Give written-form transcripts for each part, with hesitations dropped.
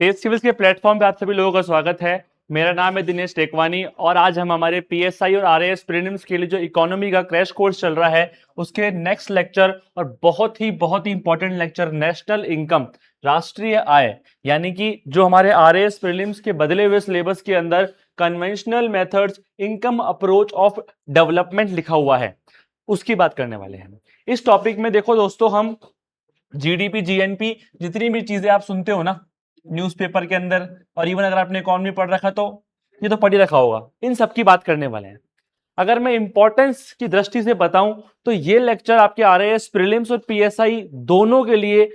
तेज civils के platform पे आप सभी लोगों का स्वागत है। मेरा नाम है दिनेश टेकवानी और आज हम हमारे पीएसआई और आरएएस प्रीलिम्स के लिए जो इकोनॉमी का क्रैश कोर्स चल रहा है उसके नेक्स्ट लेक्चर और बहुत ही इंपॉर्टेंट लेक्चर नेशनल इनकम, राष्ट्रीय आय, यानी कि जो हमारे आरएएस प्रीलिम्स के बदले हुए सिलेबस के अंदर conventional methods income approach of development लिखा हुआ है, उसकी बात करने वाले हैं। इस टॉपिक में देखो दोस्तों, हम जीडीपी, जीएनपी, जितनी भी चीजें आप सुनते हो ना न्यूज़पेपर के अंदर, और इवन अगर आपने इकोनॉमी पढ़ रखा तो ये तो पढ़ ही रखा होगा, इन सब की बात करने वाले हैं। अगर मैं इंपॉर्टेंस की दृष्टि से बताऊं तो ये लेक्चर आपके आरएएस प्रीलिम्स और पीएसआई दोनों के लिए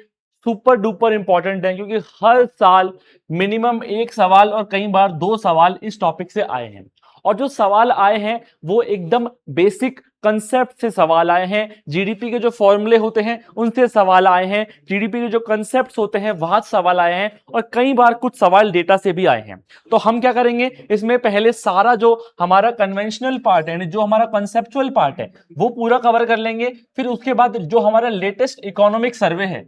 सुपर डुपर इंपॉर्टेंट है, क्योंकि हर साल मिनिमम एक सवाल और कई बार दो सवाल इस टॉपिक से आए हैं। और जो सवाल आए हैं वो एकदम बेसिक कंसेप्ट से सवाल आए हैं, जीडीपी के जो फॉर्मूले होते हैं उनसे सवाल आए हैं, जीडीपी के जो कंसेप्ट्स होते हैं वहां सवाल आए हैं, और कई बार कुछ सवाल डेटा से भी आए हैं। तो हम क्या करेंगे, इसमें पहले सारा जो हमारा कन्वेंशनल पार्ट है, जो हमारा कंसेप्चुअल पार्ट है, वो पूरा कवर कर लेंगे। फिर उसके बाद जो हमारा लेटेस्ट इकोनॉमिक सर्वे है,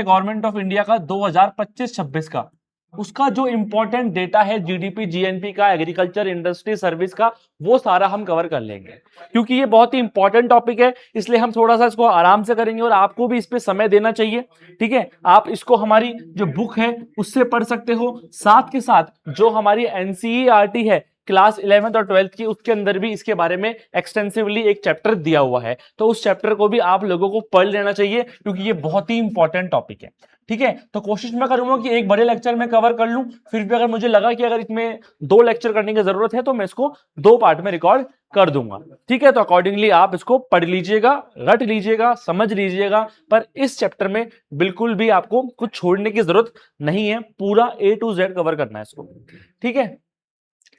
गवर्नमेंट ऑफ इंडिया का 2025-26 का, उसका जो इंपॉर्टेंट डेटा है जीडीपी, जीएनपी का, एग्रीकल्चर इंडस्ट्री सर्विस का, वो सारा हम कवर कर लेंगे। क्योंकि ये बहुत ही इंपॉर्टेंट टॉपिक है, इसलिए हम थोड़ा सा इसको आराम से करेंगे और आपको भी इस पे समय देना चाहिए। ठीक है, आप इसको हमारी जो बुक है उससे पढ़ सकते हो, साथ के साथ जो हमारी एनसीईआरटी है क्लास 11th और 12th की, उसके अंदर भी इसके बारे में एक्सटेंसिवली एक चैप्टर दिया हुआ है, तो उस चैप्टर को भी आप लोगों को पढ़ लेना चाहिए, क्योंकि ये बहुत ही इंपॉर्टेंट टॉपिक है। ठीक है, तो कोशिश मैं करूंगा कि एक बड़े लेक्चर में कवर कर लूं, फिर भी अगर मुझे लगा कि अगर इसमें दो लेक्चर करने की जरूरत है तो मैं इसको दो पार्ट में रिकॉर्ड कर दूंगा। ठीक है, तो अकॉर्डिंगली आप इसको पढ़ लीजिएगा, रट लीजिएगा, समझ लीजिएगा, पर इस चैप्टर में बिल्कुल भी आपको कुछ छोड़ने की जरूरत नहीं है, पूरा A to Z कवर करना है इसको। ठीक है,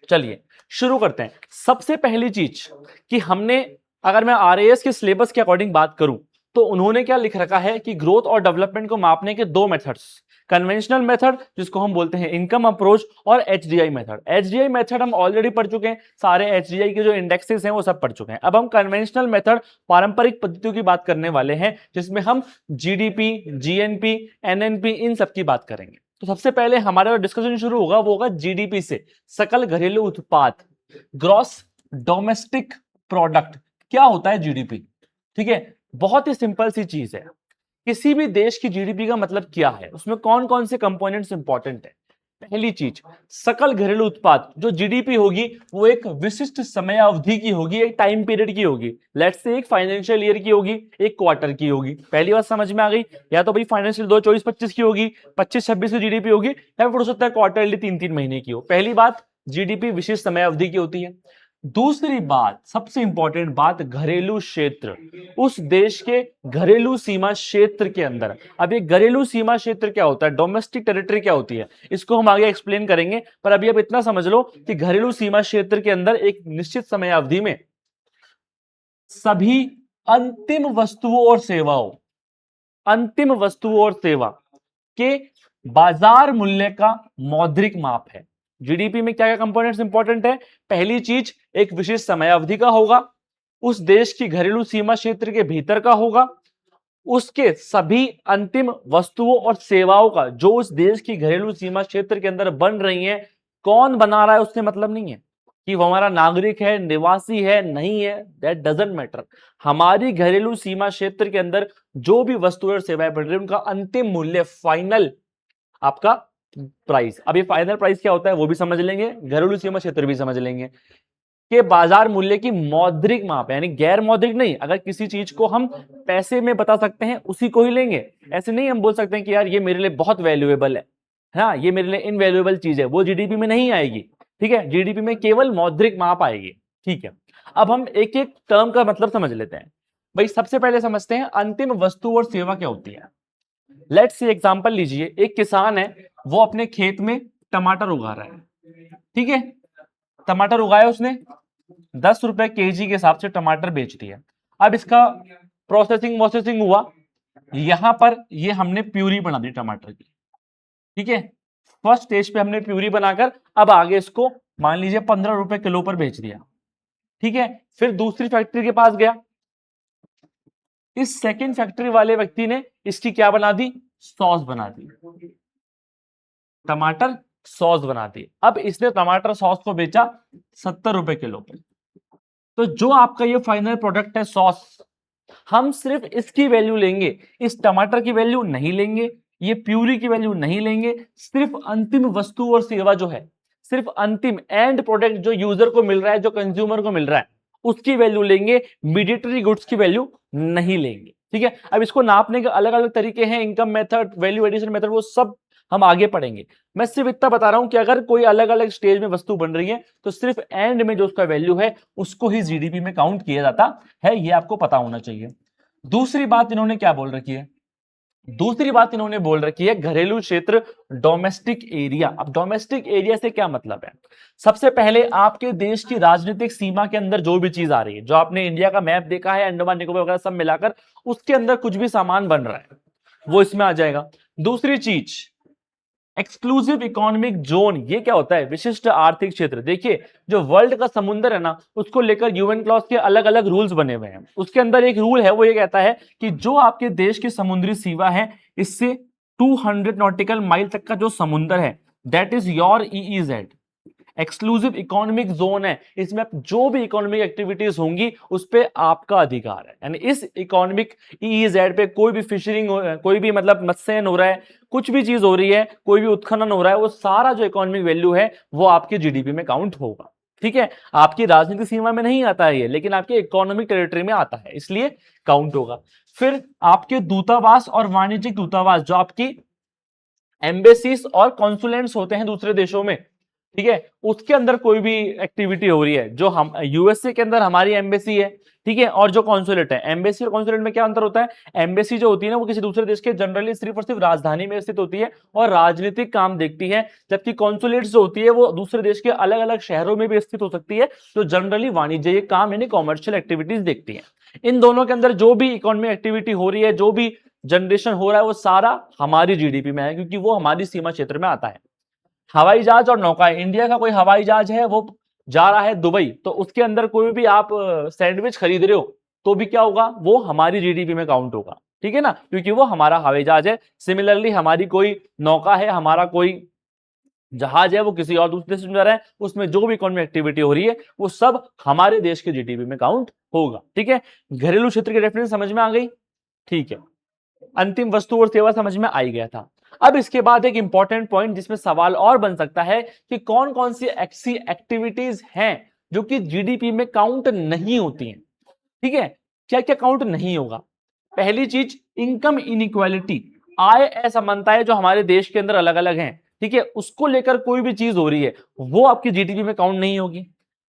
चलिए शुरू करते हैं। सबसे पहली चीज कि हमने, अगर मैं आरएएस के सिलेबस के अकॉर्डिंग बात करूं तो उन्होंने क्या लिख रखा है कि ग्रोथ और डेवलपमेंट को मापने के दो मेथड्स, कन्वेंशनल मेथड जिसको हम बोलते हैं इनकम अप्रोच, और एचडीआई मेथड। एचडीआई मेथड हम ऑलरेडी पढ़ चुके हैं, सारे एचडीआई के जो इंडेक्सेस हैं वो सब पढ़ चुके हैं। अब हम कन्वेंशनल मेथड, पारंपरिक पद्धतियों की बात करने वाले हैं, जिसमें हम जीडीपी, जीएनपी, एनएनपी, इन सब की बात करेंगे। तो सबसे पहले हमारा जो डिस्कशन शुरू होगा वो होगा जीडीपी से, सकल घरेलू उत्पाद, ग्रॉस डोमेस्टिक प्रोडक्ट। क्या होता है जीडीपी? ठीक है, बहुत ही सिंपल सी चीज है। किसी भी देश की जीडीपी का मतलब क्या है, उसमें कौन कौन से कंपोनेंट्स इंपॉर्टेंट है। पहली चीज, सकल घरेलू उत्पाद। जो जीडीपी होगी वो एक विशिष्ट समय अवधि की होगी, एक टाइम पीरियड की होगी। लेट्स से एक फाइनेंशियल ईयर की होगी, एक क्वार्टर की होगी। पहली बात समझ में आ गई? या तो भाई फाइनेंशियल 2024-25 की होगी, 25-26 की जीडीपी होगी, या फिर हो सकता है क्वार्टरली 3-3 महीने की हो। पहली बात, जीडीपी विशिष्ट समय अवधि की होती है। दूसरी बात, सबसे इंपॉर्टेंट बात, घरेलू क्षेत्र। उस देश के घरेलू सीमा क्षेत्र के अंदर। अब ये घरेलू सीमा क्षेत्र क्या होता है, डोमेस्टिक टेरिटरी क्या होती है, इसको हम आगे एक्सप्लेन करेंगे, पर अभी अब इतना समझ लो कि घरेलू सीमा क्षेत्र के अंदर एक निश्चित समय अवधि में सभी अंतिम वस्तुओं और सेवाओं, अंतिम वस्तुओं और सेवा के बाजार मूल्य का मौद्रिक माप है। जीडीपी में क्या क्या कंपोनेंट्स इंपॉर्टेंट है? पहली चीज, एक विशेष समय अवधि का होगा, उस देश की घरेलू सीमा क्षेत्र के भीतर का होगा, उसके सभी अंतिम वस्तुओं और सेवाओं का जो उस देश की घरेलू सीमा क्षेत्र के अंदर बन रही है, कौन बना रहा है उससे मतलब नहीं है कि वो हमारा नागरिक है, निवासी है, नहीं है, दैट डजंट मैटर। हमारी घरेलू सीमा क्षेत्र के अंदर जो भी वस्तुएं और सेवाएं बन रही है उनका अंतिम मूल्य, फाइनल आपका प्राइस। अब ये फाइनल प्राइस क्या होता है वो भी समझ लेंगे, घरेलू सीमा क्षेत्र भी समझ लेंगे, के बाजार मूल्य की मौद्रिक माप, यानी गैर मौद्रिक नहीं। अगर किसी चीज को हम पैसे में बता सकते हैं उसी को ही लेंगे, ऐसे नहीं हम बोल सकते हैं कि यार ये मेरे लिए बहुत वैल्यूएबल है, हाँ ये मेरे लिए इनवैल्यूएबल चीज है, वो जीडीपी में नहीं आएगी। ठीक है, जीडीपी में केवल मौद्रिक माप आएगी। ठीक है, अब हम एक एक टर्म का मतलब समझ लेते हैं। भाई सबसे पहले समझते हैं अंतिम वस्तु और सेवा क्या होती है। लेट्स से एग्जांपल लीजिए, एक किसान है, वो अपने खेत में टमाटर उगा रहा है। ठीक है, टमाटर उगाया उसने, 10 रुपए केजी के हिसाब से टमाटर बेच दिया। अब इसका प्रोसेसिंग हुआ, यहां पर ये हमने प्यूरी बना दी टमाटर की। ठीक है, फर्स्ट स्टेज पे हमने प्यूरी बनाकर अब आगे इसको मान लीजिए 15 रुपए किलो पर बेच दिया। ठीक है, फिर दूसरी फैक्ट्री के पास गया, इस सेकंड फैक्ट्री वाले व्यक्ति ने इसकी क्या बना दी, सॉस बना दी। टमाटर सॉस बना दी। अब इसने टमाटर सॉस को बेचा 70 रुपए किलो पे। तो जो आपका ये फाइनल प्रोडक्ट है सॉस, हम सिर्फ इसकी वैल्यू लेंगे, इस टमाटर की वैल्यू नहीं लेंगे, ये प्यूरी की वैल्यू नहीं लेंगे, सिर्फ अंतिम वस्तु और सेवा जो है, सिर्फ अंतिम एंड प्रोडक्ट जो यूजर को मिल रहा है, जो कंज्यूमर को मिल रहा है, उसकी वैल्यू लेंगे, मीडिएटरी गुड्स की वैल्यू नहीं लेंगे। ठीक है, अब इसको नापने के अलग अलग तरीके हैं, income method, value addition method, वो सब हम आगे पढ़ेंगे। मैं सिर्फ इतना बता रहा हूं कि अगर कोई अलग अलग स्टेज में वस्तु बन रही है तो सिर्फ एंड में जो उसका वैल्यू है उसको ही जीडीपी में काउंट किया जाता है, ये आपको पता होना चाहिए। दूसरी बात इन्होंने क्या बोल रखी है, दूसरी बात इन्होंने बोल रखी है घरेलू क्षेत्र, डोमेस्टिक एरिया। अब डोमेस्टिक एरिया से क्या मतलब है, सबसे पहले आपके देश की राजनीतिक सीमा के अंदर जो भी चीज आ रही है, जो आपने इंडिया का मैप देखा है, अंडमान निकोबार वगैरह सब मिलाकर, उसके अंदर कुछ भी सामान बन रहा है वो इसमें आ जाएगा। दूसरी चीज एक्सक्लूसिव इकोनॉमिक जोन, ये क्या होता है, विशिष्ट आर्थिक क्षेत्र। देखिए जो वर्ल्ड का समुद्र है ना, उसको लेकर यूएन क्लॉज के अलग अलग रूल्स बने हुए हैं। उसके अंदर एक रूल है, वो ये कहता है कि जो आपके देश की समुद्री सीमा है, इससे 200 नॉटिकल माइल तक का जो समुद्र है, that is your EEZ, exclusive economic zone है। इसमें जो भी इकोनॉमिक एक्टिविटीज होंगी उस पे आपका अधिकार है। यानी इस इकोनॉमिक ईईजेड पे कोई भी फिशरिंग, कोई भी मतलब मत्स्यन हो रहा है, कुछ भी चीज हो रही है, कोई भी उत्खनन हो रहा है, वो सारा जो इकोनॉमिक वैल्यू है वो आपके जीडीपी में काउंट होगा। ठीक है, आपकी राजनीतिक सीमा में नहीं आता है ये, लेकिन आपके इकोनॉमिक टेरिटरी में आता है, इसलिए काउंट होगा। फिर आपके दूतावास और वाणिज्यिक दूतावास, जो आपकी एम्बेसीज और कॉन्सुलेंट्स होते हैं दूसरे देशों में, ठीक है, उसके अंदर कोई भी एक्टिविटी हो रही है, जो हम यूएसए के अंदर हमारी एम्बेसी है, ठीक है, और जो कॉन्सुलेट है, एम्बेसी और कॉन्सुलेट में क्या अंतर होता है, एम्बेसी जो होती है ना, वो किसी दूसरे देश के जनरली सिर्फ और सिर्फ राजधानी में स्थित होती है और राजनीतिक काम देखती है, जबकि कॉन्सुलेट्स जो होती है वो दूसरे देश के अलग अलग शहरों में भी स्थित हो सकती है, जो जनरली वाणिज्य काम यानी कॉमर्शियल एक्टिविटीज देखती है। इन दोनों के अंदर जो भी इकोनॉमिक एक्टिविटी हो रही है, जो भी जनरेशन हो रहा है, वो सारा हमारी जीडीपी में है, क्योंकि वो हमारी सीमा क्षेत्र में आता है। हवाई जहाज और नौकाएं, इंडिया का कोई हवाई जहाज है वो जा रहा है दुबई, तो उसके अंदर कोई भी आप सैंडविच खरीद रहे हो तो भी क्या होगा, वो हमारी जीडीपी में काउंट होगा। ठीक है ना, क्योंकि वो हमारा हवाई जहाज है। सिमिलरली हमारी कोई नौका है, हमारा कोई जहाज है, वो किसी और दूसरे देश में जा रहा है, उसमें जो भी इकोनॉमिक एक्टिविटी हो रही है वो सब हमारे देश के जीडीपी में काउंट होगा। ठीक है, घरेलू क्षेत्र की डेफिनेशन समझ में आ गई। ठीक है, अंतिम वस्तु और सेवा समझ में आई गया था। अब इसके बाद एक इंपॉर्टेंट पॉइंट जिसमें सवाल और बन सकता है कि कौन कौन सी ऐसी एक्टिविटीज हैं जो कि जीडीपी में काउंट नहीं होती हैं। ठीक है, क्या क्या काउंट नहीं होगा। पहली चीज इनकम इनइक्वालिटी, आय असमानताएं जो हमारे देश के अंदर अलग अलग हैं, ठीक है, उसको लेकर कोई भी चीज हो रही है वो आपकी जीडीपी में काउंट नहीं होगी।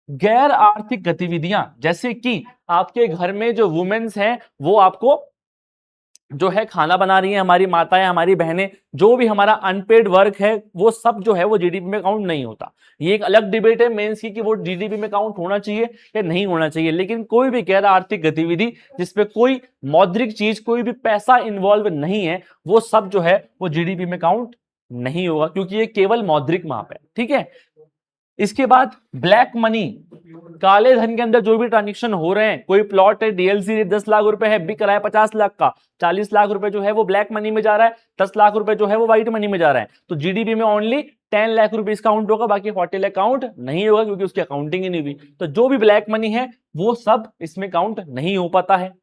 गैर आर्थिक गतिविधियां, जैसे कि आपके घर में जो वुमेन्स हैं वो आपको जो है खाना बना रही है, हमारी माताएं, हमारी बहनें, जो भी हमारा अनपेड वर्क है, वो सब जो है वो जीडीपी में काउंट नहीं होता। ये एक अलग डिबेट है मेंस की कि वो जीडीपी में काउंट होना चाहिए या नहीं होना चाहिए, लेकिन कोई भी गैर आर्थिक गतिविधि जिसपे कोई मौद्रिक चीज, कोई भी पैसा इन्वॉल्व नहीं है, वो सब जो है वो जीडीपी में काउंट नहीं होगा, क्योंकि ये केवल मौद्रिक माप है। ठीक है, इसके बाद ब्लैक मनी, काले धन के अंदर जो भी ट्रांजेक्शन हो रहे हैं, कोई प्लॉट है, डीएलसी 10 लाख रुपए है, बिक रहा है 50 लाख का, 40 लाख रुपए जो है वो ब्लैक मनी में जा रहा है, 10 लाख रुपए जो है वो व्हाइट मनी में जा रहा है, तो जीडीपी में ओनली 10 लाख रुपीस काउंट होगा, बाकी 40 लाख काउंट नहीं होगा, क्योंकि उसकी अकाउंटिंग ही नहीं हुई। तो जो भी ब्लैक मनी है वो सब इसमें काउंट नहीं हो पाता है।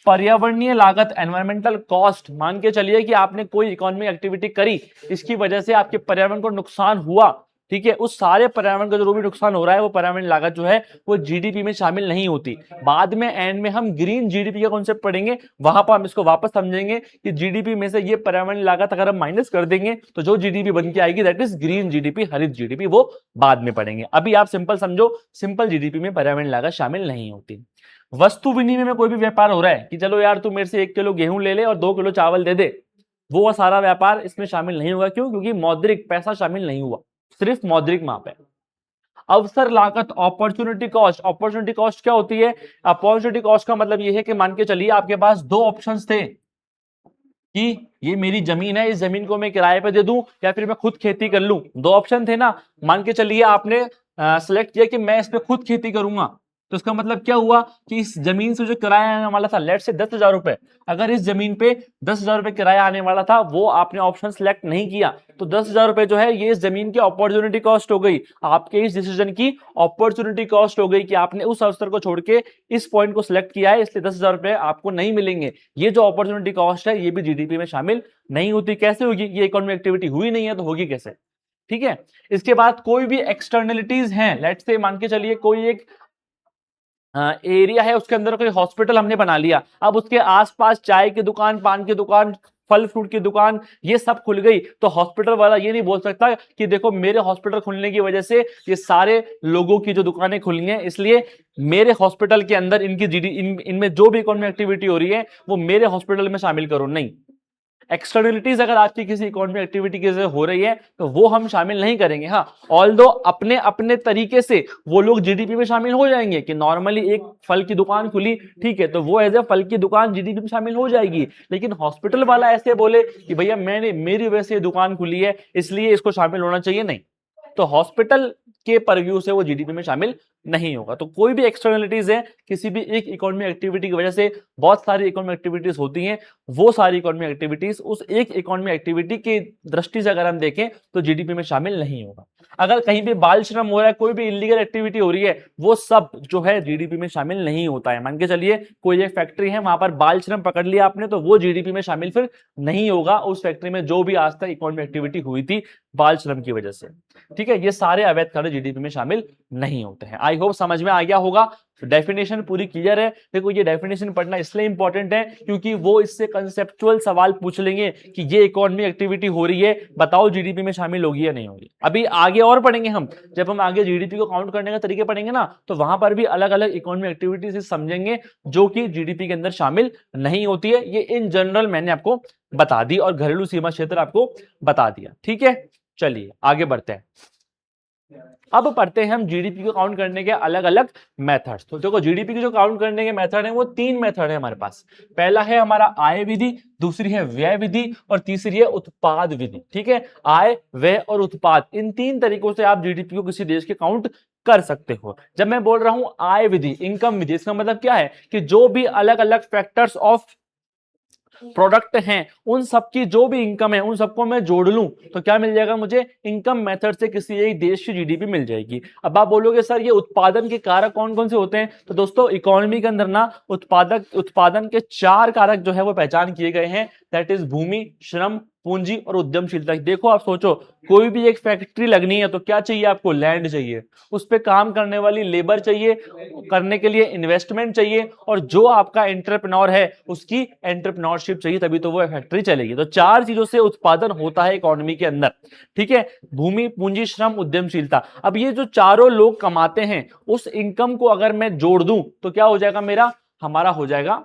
पर्यावरणीय लागत, एनवायरमेंटल कॉस्ट, मान के चलिए कि आपने कोई इकोनॉमिक एक्टिविटी करी, इसकी वजह से आपके पर्यावरण को नुकसान हुआ, ठीक है, उस सारे पर्यावरण का जो भी नुकसान हो रहा है वो पर्यावरण लागत जो है वो जीडीपी में शामिल नहीं होती। बाद में एंड में हम ग्रीन जीडीपी का कॉन्सेप्ट पढ़ेंगे, वहां पर हम इसको वापस समझेंगे कि जीडीपी में से ये पर्यावरण लागत अगर हम माइनस कर देंगे तो जो जीडीपी बन के आएगी दैट इज ग्रीन जीडीपी, हरित जीडीपी, वो बाद में पढ़ेंगे। अभी आप सिंपल समझो, सिंपल जीडीपी में पर्यावरण लागत शामिल नहीं होती। वस्तु विनिमय में कोई भी व्यापार हो रहा है कि चलो यार तू मेरे से 1 किलो गेहूं ले ले और 2 किलो चावल दे दे, वो सारा व्यापार इसमें शामिल नहीं होगा। क्यों? क्योंकि मौद्रिक पैसा शामिल नहीं हुआ, सिर्फ मौद्रिक माप है। अवसर लागत, अपॉर्चुनिटी कॉस्ट, अपॉर्चुनिटी कॉस्ट क्या होती है? अपॉर्चुनिटी कॉस्ट का मतलब यह है कि मान के चलिए आपके पास 2 ऑप्शंस थे कि ये मेरी जमीन है, इस जमीन को मैं किराए पे दे दूं या फिर मैं खुद खेती कर लूं। 2 ऑप्शन थे ना, मान के चलिए आपने सिलेक्ट किया कि मैं इस पे खुद खेती करूंगा, तो इसका मतलब क्या हुआ कि इस जमीन से जो किराया आने वाला था, लेट से 10,000 रुपए, अगर इस जमीन पे 10,000 रुपए किराया आने वाला था, वो आपने ऑप्शन सेलेक्ट नहीं किया, तो 10,000 रुपए जो है ये इस जमीन की अपॉर्चुनिटी कॉस्ट हो गई, आपके इस डिसीजन की अपॉर्चुनिटी कॉस्ट हो गई कि आपने उस अवसर को छोड़ के इस पॉइंट को सिलेक्ट किया है, इसलिए 10,000 रुपए आपको नहीं मिलेंगे। ये जो अपॉर्चुनिटी कॉस्ट है ये भी जीडीपी में शामिल नहीं होती। कैसे होगी? ये इकोनॉमिक एक्टिविटी हुई नहीं है तो होगी कैसे? ठीक है। इसके बाद कोई भी एक्सटर्नलिटीज हैं, लेट्स से मान के चलिए कोई एक एरिया है, उसके अंदर कोई हॉस्पिटल हमने बना लिया, अब उसके आसपास चाय की दुकान, पान की दुकान, फल फ्रूट की दुकान, ये सब खुल गई, तो हॉस्पिटल वाला ये नहीं बोल सकता कि देखो मेरे हॉस्पिटल खुलने की वजह से ये सारे लोगों की जो दुकानें खुली हैं, इसलिए मेरे हॉस्पिटल के अंदर इनकी इनमें जो भी इकोनॉमिक एक्टिविटी हो रही है वो मेरे हॉस्पिटल में शामिल करो। नहीं, एक्सटर्नलिटीज अगर आपकी किसी इकोनॉमिक एक्टिविटी की वजह से हो रही है तो वो हम शामिल नहीं करेंगे। हाँ, ऑल्दो अपने अपने तरीके से वो लोग जीडीपी में शामिल हो जाएंगे कि नॉर्मली एक फल की दुकान खुली, ठीक है, तो वो एज ए फल की दुकान जीडीपी में शामिल हो जाएगी। लेकिन हॉस्पिटल वाला ऐसे बोले कि भैया मैंने मेरी वजह से ये दुकान खुली है इसलिए इसको शामिल होना चाहिए, नहीं, तो हॉस्पिटल के परव्यू से वो जीडीपी में शामिल नहीं होगा। तो कोई भी एक्सटर्नलिटीज है, किसी भी एक इकोनॉमिक एक्टिविटी की वजह से बहुत सारी इकोनॉमिक एक्टिविटीज होती हैं, वो सारी इकोनॉमिक एक्टिविटीज उस एक इकोनॉमिक एक्टिविटी की दृष्टि से अगर हम देखें तो जीडीपी में शामिल नहीं होगा। अगर कहीं भी बाल श्रम हो रहा है, कोई भी इलीगल एक्टिविटी हो रही है, वो सब जो है जीडीपी में शामिल नहीं होता है। मान के चलिए कोई एक फैक्ट्री है, वहां पर बाल श्रम पकड़ लिया आपने, तो वो जीडीपी में शामिल फिर नहीं होगा उस फैक्ट्री में जो भी आज तक इकोनॉमिक एक्टिविटी हुई थी बाल श्रम की वजह से। ठीक है, ये सारे अवैध कार्य जीडीपी में शामिल नहीं होते हैं। आई होप समझ में आ गया होगा। डेफिनेशन पूरी क्लियर है। देखो ये डेफिनेशन पढ़ना इसलिए इंपॉर्टेंट है क्योंकि वो इससे कंसेप्चुअल सवाल पूछ लेंगे कि ये इकोनॉमिक एक्टिविटी हो रही है, बताओ जीडीपी में शामिल होगी या नहीं होगी। अभी आगे और पढ़ेंगे हम, जब हम आगे जीडीपी को काउंट करने का तरीके पढ़ेंगे ना, तो वहां पर भी अलग अलग इकोनॉमिक एक्टिविटीज समझेंगे जो कि जीडीपी के अंदर शामिल नहीं होती है। ये इन जनरल मैंने आपको बता दी और घरेलू सीमा क्षेत्र आपको बता दिया। ठीक है, चलिए आगे बढ़ते हैं। अब पढ़ते हैं हम जीडीपी को काउंट करने के अलग अलग मेथड्स। तो देखो जीडीपी की जो काउंट करने के मेथड है वो 3 मेथड है हमारे पास। पहला है हमारा आय विधि, दूसरी है व्यय विधि और तीसरी है उत्पाद विधि। ठीक है, आय, व्यय और उत्पाद, इन 3 तरीकों से आप जीडीपी को किसी देश के काउंट कर सकते हो। जब मैं बोल रहा हूं आय विधि, इनकम विधि, इसका मतलब क्या है कि जो भी अलग अलग फैक्टर्स ऑफ प्रोडक्ट हैं, उन सबकी जो भी इनकम है उन सबको मैं जोड़ लूं तो क्या मिल जाएगा मुझे? इनकम मेथड से किसी एक देश की जीडीपी मिल जाएगी। अब आप बोलोगे सर ये उत्पादन के कारक कौन कौन से होते हैं? तो दोस्तों इकोनॉमी के अंदर ना उत्पादन के 4 कारक जो है वो पहचान किए गए हैं, दैट इज भूमि, श्रम, पूंजी और उद्यमशीलता। देखो आप सोचो, कोई भी एक फैक्ट्री लगनी है तो क्या चाहिए आपको? लैंड चाहिए, उस पर काम करने वाली लेबर चाहिए, करने के लिए इन्वेस्टमेंट चाहिए, और जो आपका एंटरप्रेन्योर है उसकी एंटरप्रेन्योरशिप चाहिए, तभी तो वो फैक्ट्री चलेगी। तो 4 चीजों से उत्पादन होता है इकोनॉमी के अंदर। ठीक है, भूमि, पूंजी, श्रम, उद्यमशीलता। अब ये जो चारों लोग कमाते हैं उस इनकम को अगर मैं जोड़ दूं तो क्या हो जाएगा? हमारा हो जाएगा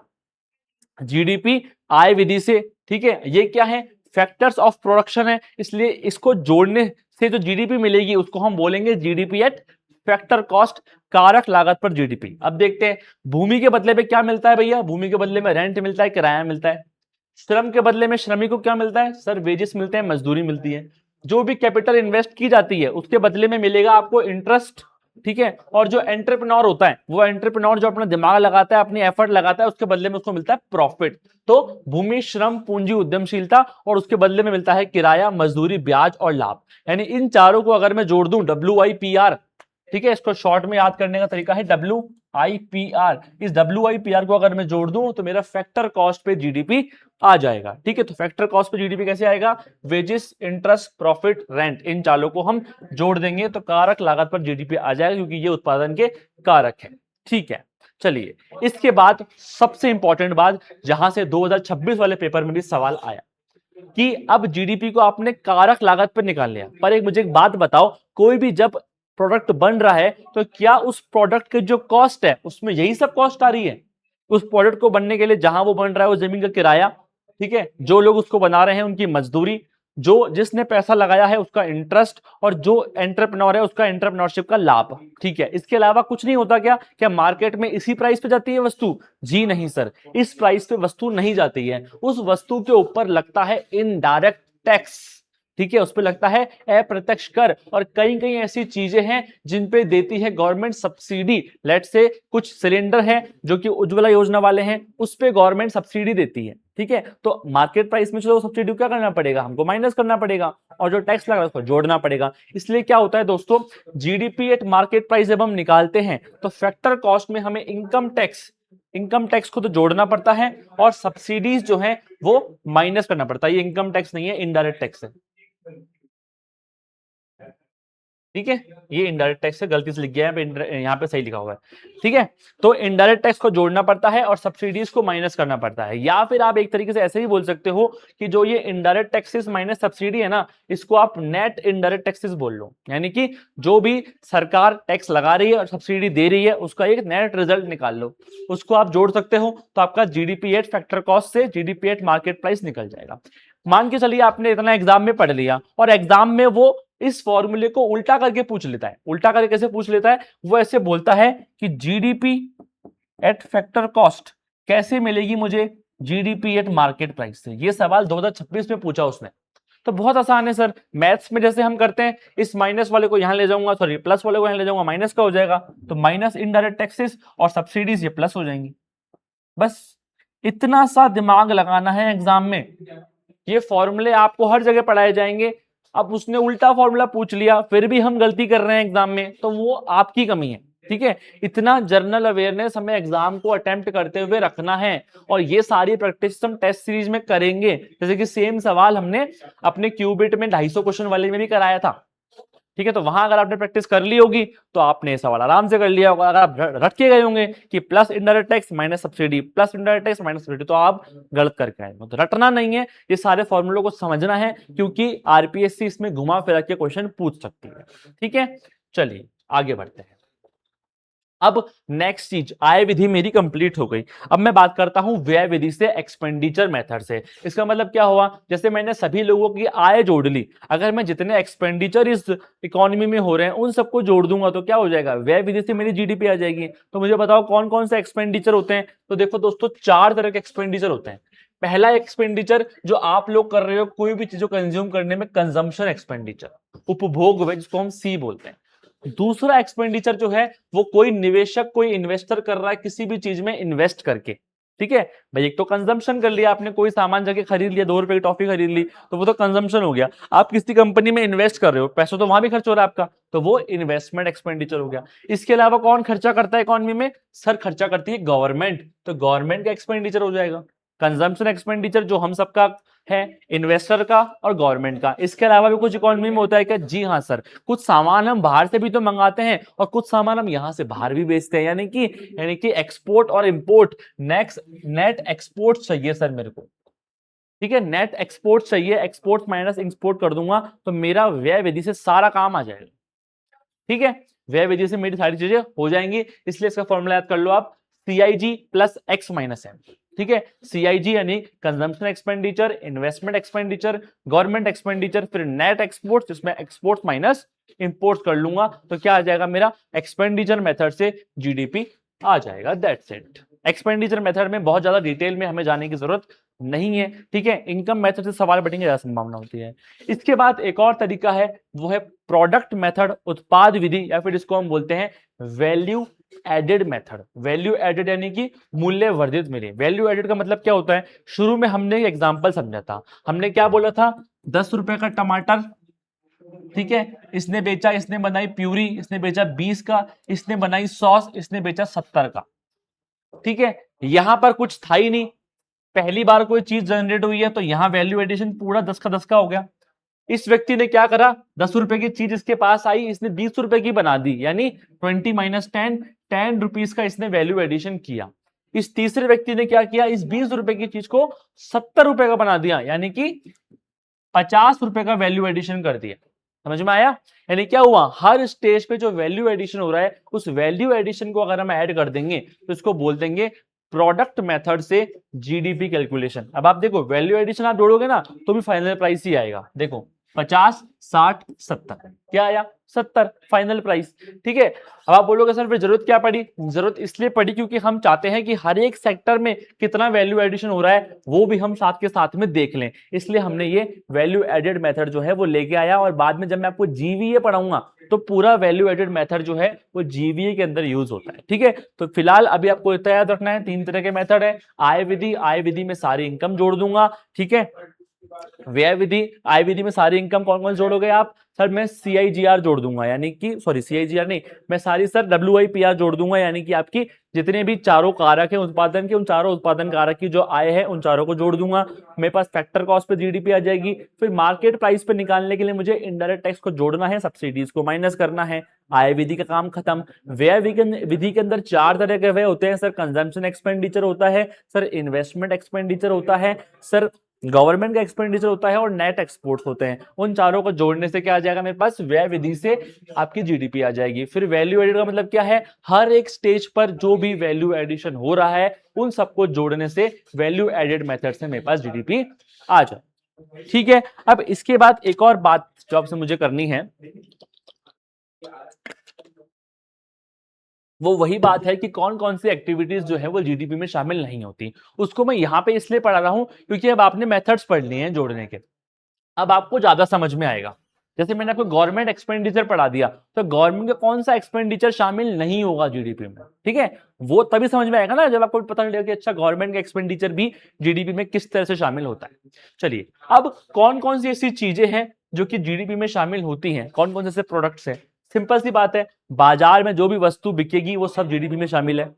जीडीपी आय विधि से। ठीक है, ये क्या है? फैक्टर्स ऑफ प्रोडक्शन है, इसलिए इसको जोड़ने से जो जीडीपी मिलेगी उसको हम बोलेंगे जीडीपी एट फैक्टर कॉस्ट, कारक लागत पर जीडीपी। अब देखते हैं भूमि के बदले में क्या मिलता है भैया? भूमि के बदले में रेंट मिलता है, किराया मिलता है। श्रम के बदले में श्रमिक को क्या मिलता है? सर वेजेस मिलते हैं, मजदूरी मिलती है। जो भी कैपिटल इन्वेस्ट की जाती है उसके बदले में मिलेगा आपको इंटरेस्ट। ठीक है, और जो एंटरप्रेन्योर होता है, वो एंटरप्रेन्योर जो अपना दिमाग लगाता है, अपनी एफर्ट लगाता है, उसके बदले में उसको मिलता है प्रॉफिट। तो भूमि, श्रम, पूंजी, उद्यमशीलता, और उसके बदले में मिलता है किराया, मजदूरी, ब्याज और लाभ। यानी इन चारों को अगर मैं जोड़ दूं, WIPR, ठीक है, इसको शॉर्ट में याद करने का तरीका है WIPR। इस WIPR को अगर मैं जोड़ दूं तो मेरा फैक्टर कॉस्ट पे जीडीपी आ जाएगा। ठीक है, तो फैक्टर कॉस्ट पे जीडीपी कैसे आएगा? वेजेस, इंटरेस्ट, प्रॉफिट, रेंट, इन चारों को हम जोड़ देंगे तो कारक लागत पर जीडीपी आ जाएगा, क्योंकि ये उत्पादन के कारक है। ठीक है, चलिए इसके बाद सबसे इंपॉर्टेंट बात, जहां से 2026 वाले पेपर में भी सवाल आया कि अब जीडीपी को आपने कारक लागत पर निकाल लिया, पर मुझे एक बात बताओ, कोई भी जब प्रोडक्ट बन रहा है तो क्या उस प्रोडक्ट की जो कॉस्ट है उसमें यही सब कॉस्ट आ रही है? उस प्रोडक्ट को बनने के लिए जहां वो बन रहा है वो जमीन का किराया, ठीक है, जो लोग उसको बना रहे हैं उनकी मजदूरी, जो जिसने पैसा लगाया है उसका इंटरेस्ट, और जो एंटरप्रेन्योर है उसका एंटरप्रेन्योरशिप का लाभ। ठीक है, इसके अलावा कुछ नहीं होता क्या? क्या मार्केट में इसी प्राइस पे जाती है वस्तु? जी नहीं सर, इस प्राइस पे वस्तु नहीं जाती है। उस वस्तु के ऊपर लगता है इनडायरेक्ट टैक्स। ठीक है, उस पर लगता है अप्रत्यक्ष कर, और कई कई ऐसी चीजें हैं जिन पे देती है गवर्नमेंट सब्सिडी। लेट से कुछ सिलेंडर हैं जो कि उज्ज्वला योजना वाले हैं, उस पे गवर्नमेंट सब्सिडी देती है। ठीक है, तो मार्केट प्राइस में चलो सब्सिडी क्या करना पड़ेगा, हमको माइनस करना पड़ेगा, और जो टैक्स लगा उसको जोड़ना पड़ेगा। इसलिए क्या होता है दोस्तों, जीडीपी एट मार्केट प्राइस जब हम निकालते हैं तो फैक्टर कॉस्ट में हमें इनकम टैक्स को तो जोड़ना पड़ता है, और सब्सिडीज जो है वो माइनस करना पड़ता है। ये इनकम टैक्स नहीं है, इनडायरेक्ट टैक्स है। ठीक है, ये इनडायरेक्ट टैक्स से गलती से लिख गया है, यहाँ पे सही लिखा हुआ है। ठीक है, तो इनडायरेक्ट टैक्स को जोड़ना पड़ता है और सब्सिडीज को माइनस करना पड़ता है। या फिर आप एक तरीके से ऐसे ही बोल सकते हो कि जो ये इनडायरेक्ट टैक्सेस माइनस सब्सिडी है ना, इसको आप नेट इनडायरेक्ट टैक्सेस बोल लो। यानी कि जो भी सरकार टैक्स लगा रही है और सब्सिडी दे रही है उसका एक नेट रिजल्ट निकाल लो, उसको आप जोड़ सकते हो, तो आपका जीडीपी एट फैक्टर कॉस्ट से जीडीपी एट मार्केट प्राइस निकल जाएगा। मान के चलिए आपने इतना एग्जाम में पढ़ लिया और एग्जाम में वो इस फॉर्मूले को उल्टा करके पूछ लेता है। उल्टा करके कैसे पूछ लेता है, वो ऐसे बोलता है कि जीडीपी एट फैक्टर कॉस्ट कैसे मिलेगी मुझे जीडीपी एट मार्केट प्राइस से। ये सवाल 2026 में पूछा उसने। तो बहुत आसान है सर, मैथ्स में जैसे हम करते हैं, इस माइनस वाले को यहां ले जाऊंगा, सॉरी प्लस वाले को यहां ले जाऊंगा, माइनस का हो जाएगा, तो माइनस इनडायरेक्ट टैक्सेस और सब्सिडीज ये प्लस हो जाएंगी। बस इतना सा दिमाग लगाना है एग्जाम में। ये फॉर्मूले आपको हर जगह पढ़ाए जाएंगे। अब उसने उल्टा फॉर्मूला पूछ लिया, फिर भी हम गलती कर रहे हैं एग्जाम में, तो वो आपकी कमी है। ठीक है, इतना जनरल अवेयरनेस हमें एग्जाम को अटेम्प्ट करते हुए रखना है, और ये सारी प्रैक्टिस हम टेस्ट सीरीज में करेंगे। जैसे कि सेम सवाल हमने अपने क्यूबिट में 250 क्वेश्चन वाले में भी कराया था। ठीक है, तो वहां अगर आपने प्रैक्टिस कर ली होगी तो आपने सवाल आराम से कर लिया होगा। अगर आप रट के गए होंगे कि plus indirect tax minus subsidy, plus indirect tax minus subsidy, तो आप गलत करके आए हो। तो रटना नहीं है, ये सारे फॉर्मूलों को समझना है, क्योंकि आरपीएससी इसमें घुमा फिरा के क्वेश्चन पूछ सकती है। ठीक है, चलिए आगे बढ़ते हैं। अब नेक्स्ट चीज, आय विधि मेरी कंप्लीट हो गई। अब मैं बात करता हूं व्यय विधि से, एक्सपेंडिचर मेथड से। इसका मतलब क्या हुआ, जैसे मैंने सभी लोगों की आय जोड़ ली, अगर मैं जितने एक्सपेंडिचर इस इकोनॉमी में हो रहे हैं उन सबको जोड़ दूंगा तो क्या हो जाएगा, व्यय विधि से मेरी जीडीपी आ जाएगी। तो मुझे बताओ कौन कौन से एक्सपेंडिचर होते हैं। तो देखो दोस्तों, 4 तरह के एक्सपेंडिचर होते हैं। पहला एक्सपेंडिचर जो आप लोग कर रहे हो कोई भी चीज को कंज्यूम करने में, कंजम्पशन एक्सपेंडिचर, उपभोग व्यय, जिसको हम सी बोलते हैं। दूसरा एक्सपेंडिचर जो है वो कोई निवेशक, कोई इन्वेस्टर कर रहा है किसी भी चीज में इन्वेस्ट करके। ठीक है भाई, एक तो कंजम्पशन कर लिया आपने, कोई सामान जाके खरीद लिया, 2 रुपए की टॉफी खरीद ली, तो वो तो कंजम्पशन हो गया। आप किसी कंपनी में इन्वेस्ट कर रहे हो, पैसा तो वहां भी खर्च हो रहा है आपका, तो वो इन्वेस्टमेंट एक्सपेंडिचर हो गया। इसके अलावा कौन खर्चा करता है इकोनॉमी में, सर खर्चा करती है गवर्नमेंट, तो गवर्नमेंट का एक्सपेंडिचर हो जाएगा। कंजम्पशन एक्सपेंडिचर जो हम सबका है, इन्वेस्टर का और गवर्नमेंट का। इसके अलावा भी कुछ इकोनॉमी में होता है क्या, जी हाँ सर, कुछ सामान हम बाहर से भी तो मंगाते हैं और कुछ सामान हम यहां से बाहर भी बेचते हैं, यानी कि एक्सपोर्ट और इंपोर्ट। नेट एक्सपोर्ट चाहिए सर मेरे को। ठीक है, नेट एक्सपोर्ट चाहिए, एक्सपोर्ट माइनस इंपोर्ट कर दूंगा तो मेरा व्यय विधि से सारा काम आ जाएगा। ठीक है, व्यय विधि से मेरी सारी चीजें हो जाएंगी, इसलिए इसका फॉर्मूला याद कर लो आप, CIG plus X minus M. ठीक है, CIG यानी consumption expenditure, investment expenditure, government expenditure, फिर नेट एक्सपोर्ट, जिसमें एक्सपोर्ट माइनस इंपोर्ट कर लूंगा तो क्या आ जाएगा मेरा, एक्सपेंडिचर मेथड से जीडीपी आ जाएगा। That's it. एक्सपेंडिचर मेथड में बहुत ज्यादा डिटेल में हमें जाने की जरूरत नहीं है। ठीक है, इनकम मेथड से सवाल बटेंगे ज्यादा संभावना होती है। इसके बाद एक और तरीका है, वो है प्रोडक्ट मेथड, उत्पाद विधि, या फिर इसको हम बोलते हैं value added method. Value added यानी कि मूल्य वर्धित मेरे। वैल्यू एडेड का मतलब क्या होता है, शुरू में हमने एग्जांपल समझा था, हमने क्या बोला था, 10 रुपए का टमाटर, ठीक है, इसने बेचा, इसने बनाई प्यूरी, इसने बेचा 20 का, इसने बनाई सॉस, इसने बेचा 70 का। ठीक है, यहां पर कुछ था ही नहीं, पहली बार कोई चीज जनरेट हुई है, तो यहां वैल्यू एडिशन पूरा 10 का 10 का हो गया। इस व्यक्ति ने क्या करा, 10 रुपए की चीज इसके पास आई, इसने 20 रुपए की बना दी, यानी 20 माइनस 10 रुपीज का इसने वैल्यू एडिशन किया। इस तीसरे व्यक्ति ने क्या किया, इस 20 रुपए की चीज को 70 रुपए का बना दिया, यानी कि 50 रुपए का वैल्यू एडिशन कर दिया। समझ में आया, यानी क्या हुआ, हर स्टेज पे जो वैल्यू एडिशन हो रहा है उस वैल्यू एडिशन को अगर हम ऐड कर देंगे तो इसको बोल देंगे प्रोडक्ट मेथड से जीडीपी कैलकुलेशन। अब आप देखो, वैल्यू एडिशन आप जोड़ोगे ना तो भी फाइनल प्राइस ही आएगा। देखो 50, 60, 70, क्या आया 70 फाइनल प्राइस। ठीक है, अब आप बोलोगे सर फिर जरूरत क्या पड़ी? जरूरत इसलिए पड़ी क्योंकि हम चाहते हैं कि हर एक सेक्टर में कितना वैल्यू एडिशन हो रहा है वो भी हम साथ के साथ में देख लें, इसलिए हमने ये वैल्यू एडेड मेथड जो है वो लेके आया। और बाद में जब मैं आपको जीवीए पढ़ाऊंगा तो पूरा वैल्यू एडेड मेथड जो है वो जीवीए के अंदर यूज होता है। ठीक है, तो फिलहाल अभी आपको इतना याद रखना है, 3 तरह के मेथड है। आय विधि में सारी इनकम जोड़ दूंगा। ठीक है, व्यय विधि, आय विधि में सारी इनकम कौन कौन जोड़ोगे आप? सर मैं CIGR जोड़ दूंगा, यानी कि सॉरी CIGR नहीं, मैं सारी सर WIPR जोड़ दूंगा, यानी कि आपकी जितने भी चारों कारक है उत्पादन के, उन चारों उत्पादन कारक की जो आय है उन चारों को जोड़ दूंगा। मेरे पास फैक्टर कॉस्ट पे जीडीपी आ जाएगी। फिर मार्केट प्राइस पे निकालने के लिए मुझे इनडायरेक्ट टैक्स को जोड़ना है, सब्सिडीज को माइनस करना है। आय विधि का काम खत्म। व्यय विधि के अंदर 4 तरह के व्यय होते हैं सर। कंजम्पशन एक्सपेंडिचर होता है सर, इन्वेस्टमेंट एक्सपेंडिचर होता है सर, गवर्नमेंट का एक्सपेंडिचर होता है और नेट एक्सपोर्ट्स होते हैं। उन चारों को जोड़ने से क्या आ जाएगा मेरे पास? व्यय विधि से आपकी जीडीपी आ जाएगी। फिर वैल्यू एडेड का मतलब क्या है? हर एक स्टेज पर जो भी वैल्यू एडिशन हो रहा है उन सबको जोड़ने से वैल्यू एडेड मेथड से मेरे पास जीडीपी आ जाए। ठीक है, अब इसके बाद एक और बात जो आपसे मुझे करनी है वो वही बात है कि कौन कौन सी एक्टिविटीज जो है वो जीडीपी में शामिल नहीं होती। उसको मैं यहां पे इसलिए पढ़ा रहा हूं क्योंकि अब आपने मेथड्स पढ़ लिए हैं जोड़ने के, अब आपको ज्यादा समझ में आएगा। जैसे मैंने आपको गवर्नमेंट एक्सपेंडिचर पढ़ा दिया, तो गवर्नमेंट का कौन सा एक्सपेंडिचर शामिल नहीं होगा जीडीपी में? ठीक है, वो तभी समझ में आएगा ना जब आपको पता चलेगा कि अच्छा गवर्नमेंट का एक्सपेंडिचर भी जीडीपी में किस तरह से शामिल होता है। चलिए, अब कौन कौन सी ऐसी चीजें हैं जो कि जीडीपी में शामिल होती हैं, कौन कौन से ऐसे प्रोडक्ट्स हैं? सिंपल सी बात है, बाजार में जो भी वस्तु बिकेगी वो सब जीडीपी में शामिल है।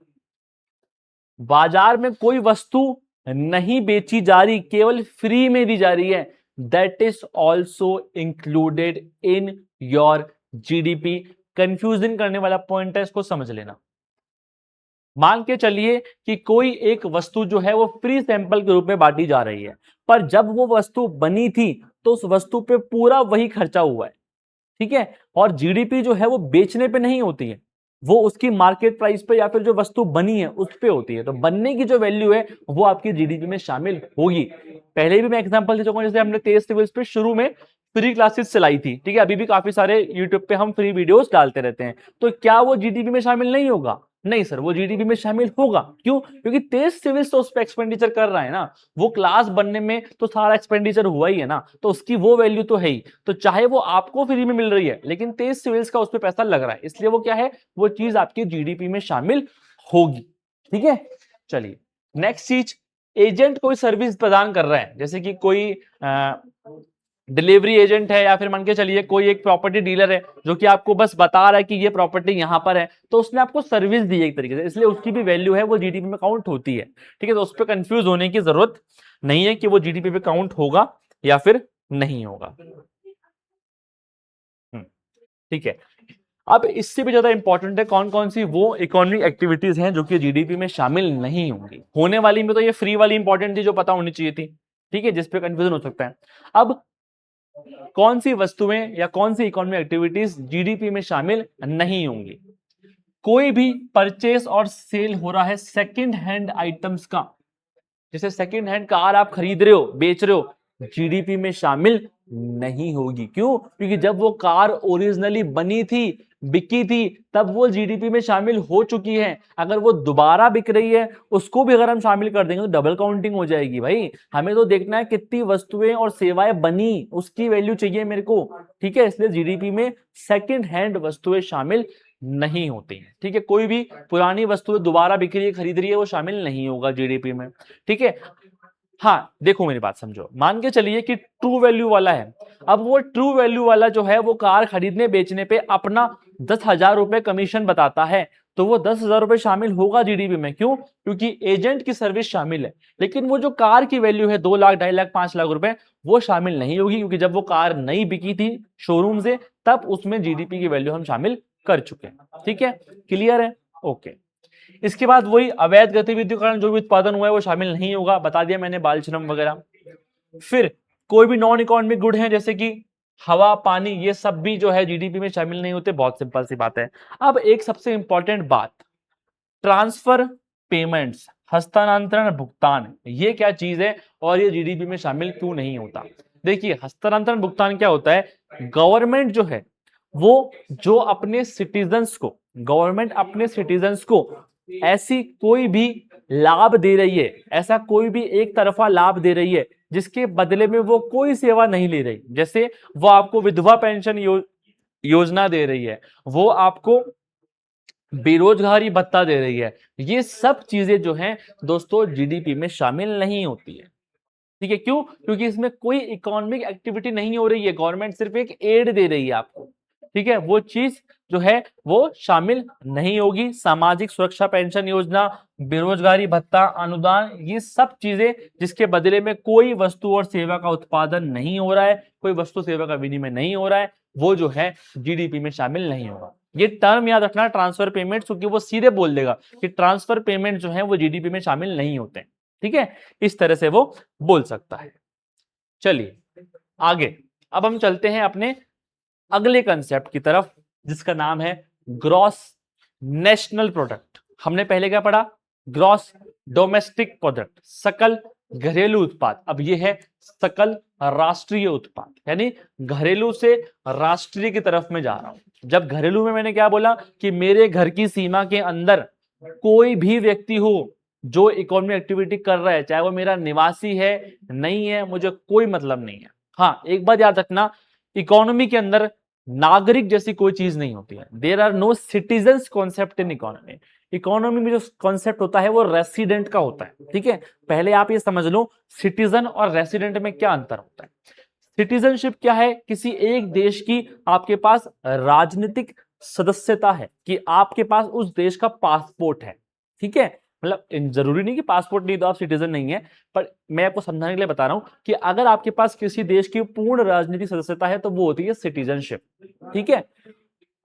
बाजार में कोई वस्तु नहीं बेची जा रही, केवल फ्री में दी जा रही है, that is also included in your GDP. Confusion करने वाला पॉइंट है, इसको समझ लेना। मान के चलिए कि कोई एक वस्तु जो है वो फ्री सैंपल के रूप में बांटी जा रही है, पर जब वो वस्तु बनी थी तो उस वस्तु पे पूरा वही खर्चा हुआ है। ठीक है, और जीडीपी जो है वो बेचने पे नहीं होती है, वो उसकी मार्केट प्राइस पे या फिर जो वस्तु बनी है उस पे होती है। तो बनने की जो वैल्यू है वो आपकी जीडीपी में शामिल होगी। पहले भी मैं एग्जांपल दे चुका हूं, जैसे हमने तेज सिविल्स पे शुरू में फ्री क्लासेस चलाई थी। ठीक है, अभी भी काफी सारे यूट्यूब पे हम फ्री वीडियोस डालते रहते हैं। तो क्या वो जीडीपी में शामिल नहीं होगा? नहीं सर, वो जीडीपी में शामिल होगा। क्यों? क्योंकि तेज सिविल्स तो उस पर एक्सपेंडिचर कर रहा है ना, वो क्लास बनने में तो सारा एक्सपेंडिचर हुआ ही है ना, तो उसकी वो वैल्यू तो है ही। तो चाहे वो आपको फ्री में मिल रही है लेकिन तेज सिविल्स का उस पर पैसा लग रहा है, इसलिए वो क्या है, वो चीज आपकी जीडीपी में शामिल होगी। ठीक है, चलिए नेक्स्ट चीज, एजेंट कोई सर्विस प्रदान कर रहा है, जैसे कि कोई डिलीवरी एजेंट है या फिर मान के चलिए कोई एक प्रॉपर्टी डीलर है जो कि आपको बस बता रहा है कि ये प्रॉपर्टी यहां पर है, तो उसने आपको सर्विस दी है एक तरीके से, इसलिए उसकी भी वैल्यू है वो जीडीपी में काउंट होती है। ठीक है, तो उस पर कंफ्यूज होने की जरूरत नहीं है कि वो जीडीपी पे काउंट होगा या फिर नहीं होगा। ठीक है, अब इससे भी ज्यादा इंपॉर्टेंट है कौन कौन सी वो इकोनॉमिक एक्टिविटीज हैं जो कि जीडीपी में शामिल नहीं होंगी। होने वाली में तो ये फ्री वाली इंपॉर्टेंट थी जो पता होनी चाहिए थी। ठीक है, जिसपे कंफ्यूजन हो सकता है। अब कौन सी वस्तुएं या कौन सी इकोनॉमिक एक्टिविटीज जीडीपी में शामिल नहीं होंगी? कोई भी परचेस और सेल हो रहा है सेकंड हैंड आइटम्स का, जैसे सेकंड हैंड कार आप खरीद रहे हो, बेच रहे हो, जीडीपी में शामिल नहीं होगी। क्यों? क्योंकि जब वो कार ओरिजिनली बनी थी, बिकी थी, तब वो जीडीपी में शामिल हो चुकी है। अगर वो दोबारा बिक रही है उसको भी अगर हम शामिल कर देंगे तो डबल काउंटिंग हो जाएगी भाई। हमें तो देखना है कितनी वस्तुएं और सेवाएं बनी, उसकी वैल्यू चाहिए मेरे को। ठीक है, इसलिए जीडीपी में सेकंड हैंड वस्तुएं शामिल नहीं होती हैं। ठीक है, कोई भी पुरानी वस्तु दोबारा बिक रही है, खरीद रही है, वो शामिल नहीं होगा जीडीपी में। ठीक है, हाँ देखो मेरी बात समझो, मान के चलिए कि ट्रू वैल्यू वाला है। अब वो ट्रू वैल्यू वाला जो है वो कार खरीदने बेचने पे अपना 10,000 रुपए कमीशन बताता है, तो वो 10,000 रुपए शामिल होगा जीडीपी में। क्यों? क्योंकि एजेंट की सर्विस शामिल है। लेकिन वो जो कार की वैल्यू है 2 लाख, 2.5 लाख, 5 लाख रुपए, वो शामिल नहीं होगी, क्योंकि जब वो कार नई बिकी थी शोरूम से तब उसमें जीडीपी की वैल्यू हम शामिल कर चुके हैं। ठीक है, क्लियर है? ओके। इसके बाद वही अवैध गतिविधियों के कारण जो भी उत्पादन हुआ है वो शामिल नहीं होगा, बता दिया मैंने, बाल श्रम वगैरह। फिर कोई भी नॉन इकोनॉमिक गुड है जैसे कि हवा, पानी, ये सब भी जो है जीडीपी में शामिल नहीं होते। बहुत सिंपल सी बात है। अब एक सबसे इंपॉर्टेंट बात, ट्रांसफर पेमेंट्स, हस्तांतरण भुगतान, ये क्या चीज है और ये जीडीपी में शामिल क्यों नहीं होता? देखिए हस्तांतरण भुगतान क्या होता है, गवर्नमेंट जो है वो जो अपने सिटीजन्स को, गवर्नमेंट अपने सिटीजन्स को ऐसी कोई भी लाभ दे रही है, ऐसा कोई भी एक तरफा लाभ दे रही है जिसके बदले में वो कोई सेवा नहीं ले रही, जैसे वो आपको विधवा पेंशन योजना दे रही है, वो आपको बेरोजगारी भत्ता दे रही है, ये सब चीजें जो हैं दोस्तों जीडीपी में शामिल नहीं होती है। ठीक है, क्यों? क्योंकि इसमें कोई इकोनॉमिक एक्टिविटी नहीं हो रही है, गवर्नमेंट सिर्फ एक एड दे रही है आपको। ठीक है, वो चीज जो है वो शामिल नहीं होगी। सामाजिक सुरक्षा पेंशन योजना, बेरोजगारी भत्ता, अनुदान, ये सब चीजें जिसके बदले में कोई वस्तु और सेवा का उत्पादन नहीं हो रहा है, कोई वस्तु सेवा का विनिमय नहीं हो रहा है, वो जो है जीडीपी में शामिल नहीं होगा। ये टर्म याद रखना, ट्रांसफर पेमेंट, क्योंकि वो सीधे बोल देगा कि ट्रांसफर पेमेंट जो है वो जीडीपी में शामिल नहीं होते। ठीक है, इस तरह से वो बोल सकता है। चलिए आगे, अब हम चलते हैं अपने अगले कंसेप्ट की तरफ जिसका नाम है ग्रॉस नेशनल प्रोडक्ट। हमने पहले क्या पढ़ा, ग्रॉस डोमेस्टिक प्रोडक्ट, सकल घरेलू उत्पाद। अब ये है सकल राष्ट्रीय उत्पाद, यानी घरेलू से राष्ट्रीय की तरफ में जा रहा हूं। जब घरेलू में मैंने क्या बोला कि मेरे घर की सीमा के अंदर कोई भी व्यक्ति हो जो इकोनॉमिक एक्टिविटी कर रहा है, चाहे वो मेरा निवासी है नहीं है, मुझे कोई मतलब नहीं है। हाँ, एक बात याद रखना, इकोनॉमी के अंदर नागरिक जैसी कोई चीज नहीं होती है। There are no citizens concept in economy. Economy में जो कॉन्सेप्ट होता है वो रेसिडेंट का होता है। ठीक है, पहले आप ये समझ लो सिटीजन और रेसिडेंट में क्या अंतर होता है। सिटीजनशिप क्या है, किसी एक देश की आपके पास राजनीतिक सदस्यता है, कि आपके पास उस देश का पासपोर्ट है। ठीक है, मतलब जरूरी नहीं कि पासपोर्ट नहीं तो आप सिटीजन नहीं है, पर मैं आपको समझाने के लिए बता रहा हूं कि अगर आपके पास किसी देश की पूर्ण राजनीतिक सदस्यता है तो वो होती है सिटीजनशिप। ठीक है,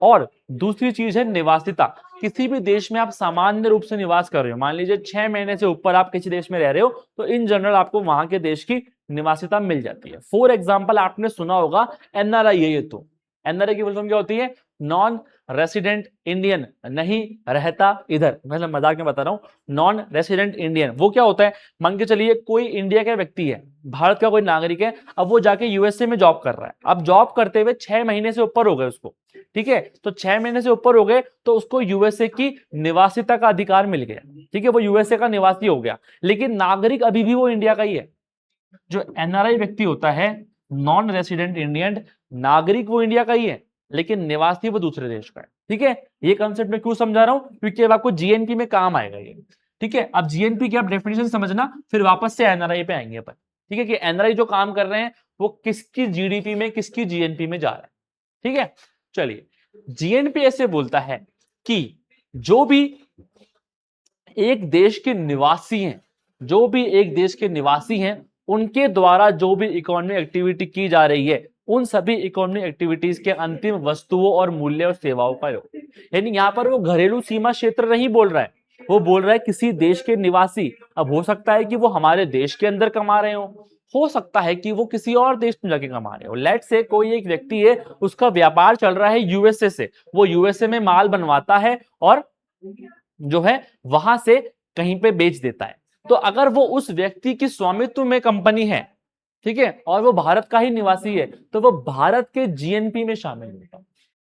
और दूसरी चीज है निवासिता। किसी भी देश में आप सामान्य रूप से निवास कर रहे हो, मान लीजिए 6 महीने से ऊपर आप किसी देश में रह रहे हो, तो इन जनरल आपको वहां के देश की निवासिता मिल जाती है। फॉर एग्जाम्पल आपने सुना होगा एनआरआई है, ये तो एनआरआई की फुल फॉर्म क्या होती है, नॉन रेसिडेंट इंडियन, नहीं रहता इधर, मतलब मजाक में बता रहा हूं। नॉन रेसिडेंट इंडियन वो क्या होता है, मान के चलिए कोई इंडिया का व्यक्ति है, भारत का कोई नागरिक है, अब वो जाके यूएसए में जॉब कर रहा है। अब जॉब करते हुए 6 महीने से ऊपर हो गए उसको, ठीक है, तो 6 महीने से ऊपर हो गए तो उसको यूएसए की निवासिता का अधिकार मिल गया। ठीक है, वो यूएसए का निवासी हो गया, लेकिन नागरिक अभी भी वो इंडिया का ही है। जो एनआरआई व्यक्ति होता है, नॉन रेसिडेंट इंडियन, नागरिक वो इंडिया का ही है लेकिन निवासी वो दूसरे देश का है। ठीक है, ये कॉन्सेप्ट मैं क्यों समझा रहा हूं, क्योंकि अब आपको जीएनपी में काम आएगा ये। ठीक है, अब जीएनपी की आप डेफिनेशन समझना, फिर वापस से एनआरआई पे आएंगे अपन। ठीक है, कि एनआरआई जो काम कर रहे हैं वो किसकी जीडीपी में, किसकी जीएनपी में जा रहा है। ठीक है, चलिए, जीएनपी ऐसे बोलता है कि जो भी एक देश के निवासी हैं, जो भी एक देश के निवासी हैं, उनके द्वारा जो भी इकोनॉमिक एक्टिविटी की जा रही है, उन सभी इकोनॉमिक एक्टिविटीज के अंतिम वस्तुओं और मूल्य और सेवाओं का योग। यानी यहां पर वो घरेलू सीमा क्षेत्र नहीं बोल रहा है, वो बोल रहा है किसी देश के निवासी। अब हो सकता है कि वो हमारे देश के अंदर कमा रहे हो सकता है कि वो किसी और देश में जाके कमा रहे हो। लेट से कोई एक व्यक्ति है, उसका व्यापार चल रहा है यूएसए से, वो यूएसए में माल बनवाता है और जो है वहां से कहीं पे बेच देता है। तो अगर वो उस व्यक्ति की स्वामित्व में कंपनी है, ठीक है, और वो भारत का ही निवासी है, तो वो भारत के जीएनपी में शामिल होगा।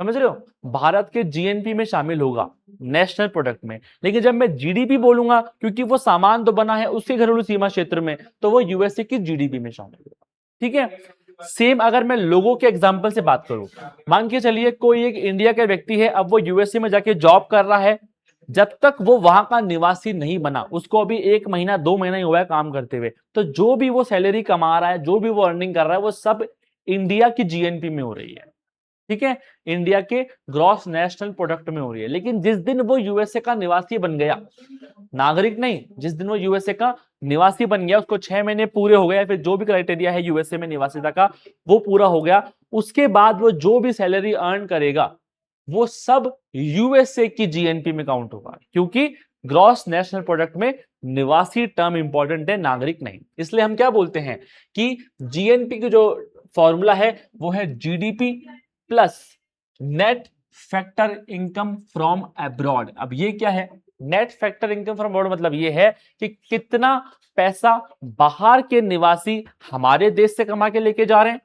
समझ रहे हो, भारत के जीएनपी में शामिल होगा, नेशनल प्रोडक्ट में। लेकिन जब मैं जीडीपी बोलूंगा, क्योंकि वो सामान तो बना है उसके घरेलू सीमा क्षेत्र में, तो वो यूएसए की जीडीपी में शामिल होगा। ठीक है, सेम अगर मैं लोगों के एग्जांपल से बात करूं, मान के चलिए कोई एक इंडिया का व्यक्ति है, अब वो यूएसए में जाके जॉब कर रहा है। जब तक वो वहां का निवासी नहीं बना, उसको अभी 1 महीना 2 महीना ही हुआ है काम करते हुए, तो जो भी वो सैलरी कमा रहा है, जो भी वो अर्निंग कर रहा है, वो सब इंडिया की जीएनपी में हो रही है। ठीक है, इंडिया के ग्रॉस नेशनल प्रोडक्ट में हो रही है। लेकिन जिस दिन वो यूएसए का निवासी बन गया, नागरिक नहीं, जिस दिन वो यूएसए का निवासी बन गया, उसको 6 महीने पूरे हो गए, फिर जो भी क्राइटेरिया है यूएसए में निवासिता का वो पूरा हो गया, उसके बाद वो जो भी सैलरी अर्न करेगा वो सब यूएसए की जीएनपी में काउंट होगा, क्योंकि ग्रॉस नेशनल प्रोडक्ट में निवासी टर्म इंपॉर्टेंट है, नागरिक नहीं। इसलिए हम क्या बोलते हैं कि जीएनपी की जो फॉर्मूला है वो है GDP plus net factor income from abroad. अब ये क्या है, net factor income from abroad मतलब ये है कि कितना पैसा बाहर के निवासी हमारे देश से कमा के लेके जा रहे हैं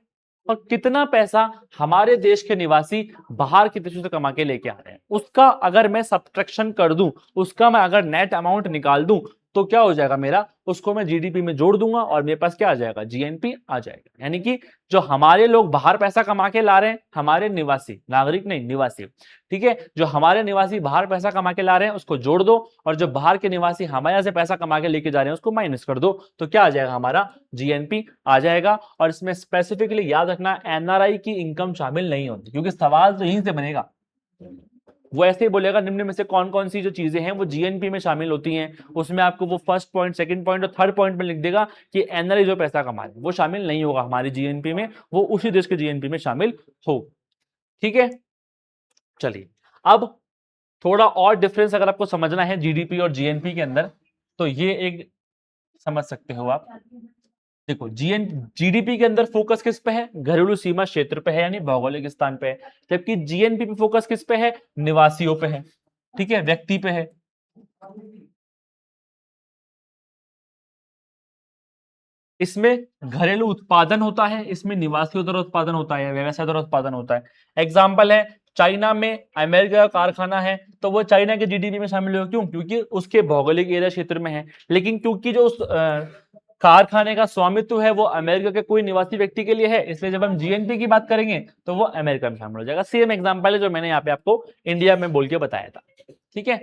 और कितना पैसा हमारे देश के निवासी बाहर के देशों से कमा के लेके आ रहे हैं, उसका अगर मैं सब्ट्रैक्शन कर दूं, उसका मैं अगर नेट अमाउंट निकाल दूं, तो क्या हो जाएगा मेरा, उसको मैं जीडीपी में जोड़ दूंगा और मेरे पास क्या आ जाएगा, जीएनपी आ जाएगा। यानी कि जो हमारे लोग बाहर पैसा कमा के ला रहे हैं, हमारे निवासी, नागरिक नहीं निवासी, ठीक है, जो हमारे निवासी बाहर पैसा कमा के ला रहे हैं उसको जोड़ दो, और जो बाहर के निवासी हमारे यहां से पैसा कमा के लेके जा रहे हैं उसको माइनस कर दो, तो क्या आ जाएगा, हमारा जीएनपी आ जाएगा। और इसमें स्पेसिफिकली याद रखना एनआरआई की इनकम शामिल नहीं होती, क्योंकि सवाल तो यहीं से बनेगा। वो ऐसे ही बोलेगा निम्न में से कौन कौन सी जो चीजें हैं वो जीएनपी में शामिल होती हैं, उसमें आपको वो फर्स्ट पॉइंट, सेकंड पॉइंट और थर्ड पॉइंट में लिख देगा कि एनआरआई जो पैसा कमा रहे वो शामिल नहीं होगा हमारी जीएनपी में, वो उसी देश के जीएनपी में शामिल हो। ठीक है, चलिए अब थोड़ा और डिफरेंस अगर आपको समझना है जीडीपी और जीएनपी के अंदर, तो ये एक समझ सकते हो आप। देखो जीडीपी के अंदर फोकस किस पे है, घरेलू सीमा क्षेत्र पे है, यानी भौगोलिक स्थान पे है, जबकि जीएनपी पे फोकस किस पे है, निवासियों पे है, ठीक है, व्यक्ति पे है। इसमें घरेलू उत्पादन होता है, इसमें निवासियों द्वारा उत्पादन होता है, व्यवसाय द्वारा उत्पादन होता है। एग्जाम्पल है, चाइना में अमेरिका का कारखाना है तो वो चाइना के जीडीपी में शामिल होगा, क्यों, क्योंकि उसके भौगोलिक एरिया क्षेत्र में है। लेकिन क्योंकि जो उस कारखाने का स्वामित्व है वो अमेरिका के कोई निवासी व्यक्ति के लिए है, इसलिए जब हम जीएनपी की बात करेंगे तो वो अमेरिका में शामिल हो जाएगा। सेम एग्जाम्पल है जो मैंने यहाँ पे आपको इंडिया में बोल के बताया था। ठीक है,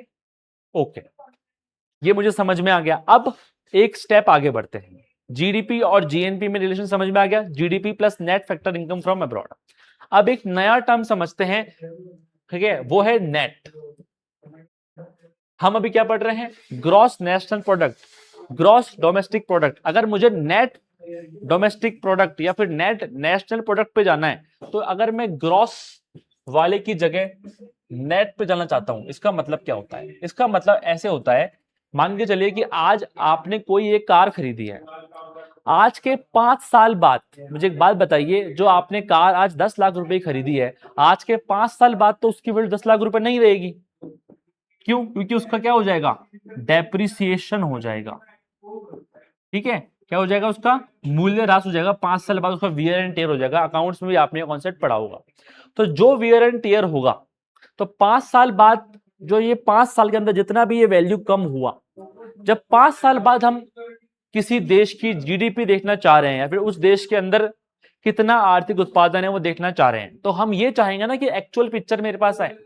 ओके, ये मुझे समझ में आ गया। अब एक स्टेप आगे बढ़ते हैं, जीडीपी और जीएनपी में रिलेशन समझ में आ गया, GDP plus net factor income from abroad. अब एक नया टर्म समझते हैं, ठीक है, वो है नेट। हम अभी क्या पढ़ रहे हैं, gross national product, gross domestic product. अगर मुझे नेट डोमेस्टिक प्रोडक्ट या फिर नेट नेशनल प्रोडक्ट पे जाना है, तो अगर मैं ग्रॉस वाले की जगह नेट पे जाना चाहता हूं, इसका मतलब क्या होता है, इसका मतलब ऐसे होता है, मान के चलिए कि आज आपने कोई एक कार खरीदी है, आज के 5 साल बाद, मुझे एक बात बताइए, जो आपने कार आज 10 लाख रुपए की खरीदी है, आज के 5 साल बाद तो उसकी वैल्यू 10 लाख रुपए नहीं रहेगी। क्यों, क्योंकि उसका क्या हो जाएगा, डेप्रिसिएशन हो जाएगा। ठीक है, क्या हो जाएगा, उसका मूल्य ह्रास हो जाएगा, 5 साल बाद उसका वियर एंड टेयर हो जाएगा। अकाउंट्स में भी आपने ये कॉन्सेप्ट पढ़ा होगा। तो जो वियर एंड टेयर होगा, तो 5 साल बाद, जो ये 5 साल के अंदर जितना भी ये वैल्यू कम हुआ, जब 5 साल बाद हम किसी देश की जीडीपी देखना चाह रहे हैं या फिर उस देश के अंदर कितना आर्थिक उत्पादन है वो देखना चाह रहे हैं, तो हम ये चाहेंगे ना कि एक्चुअल पिक्चर मेरे पास आए।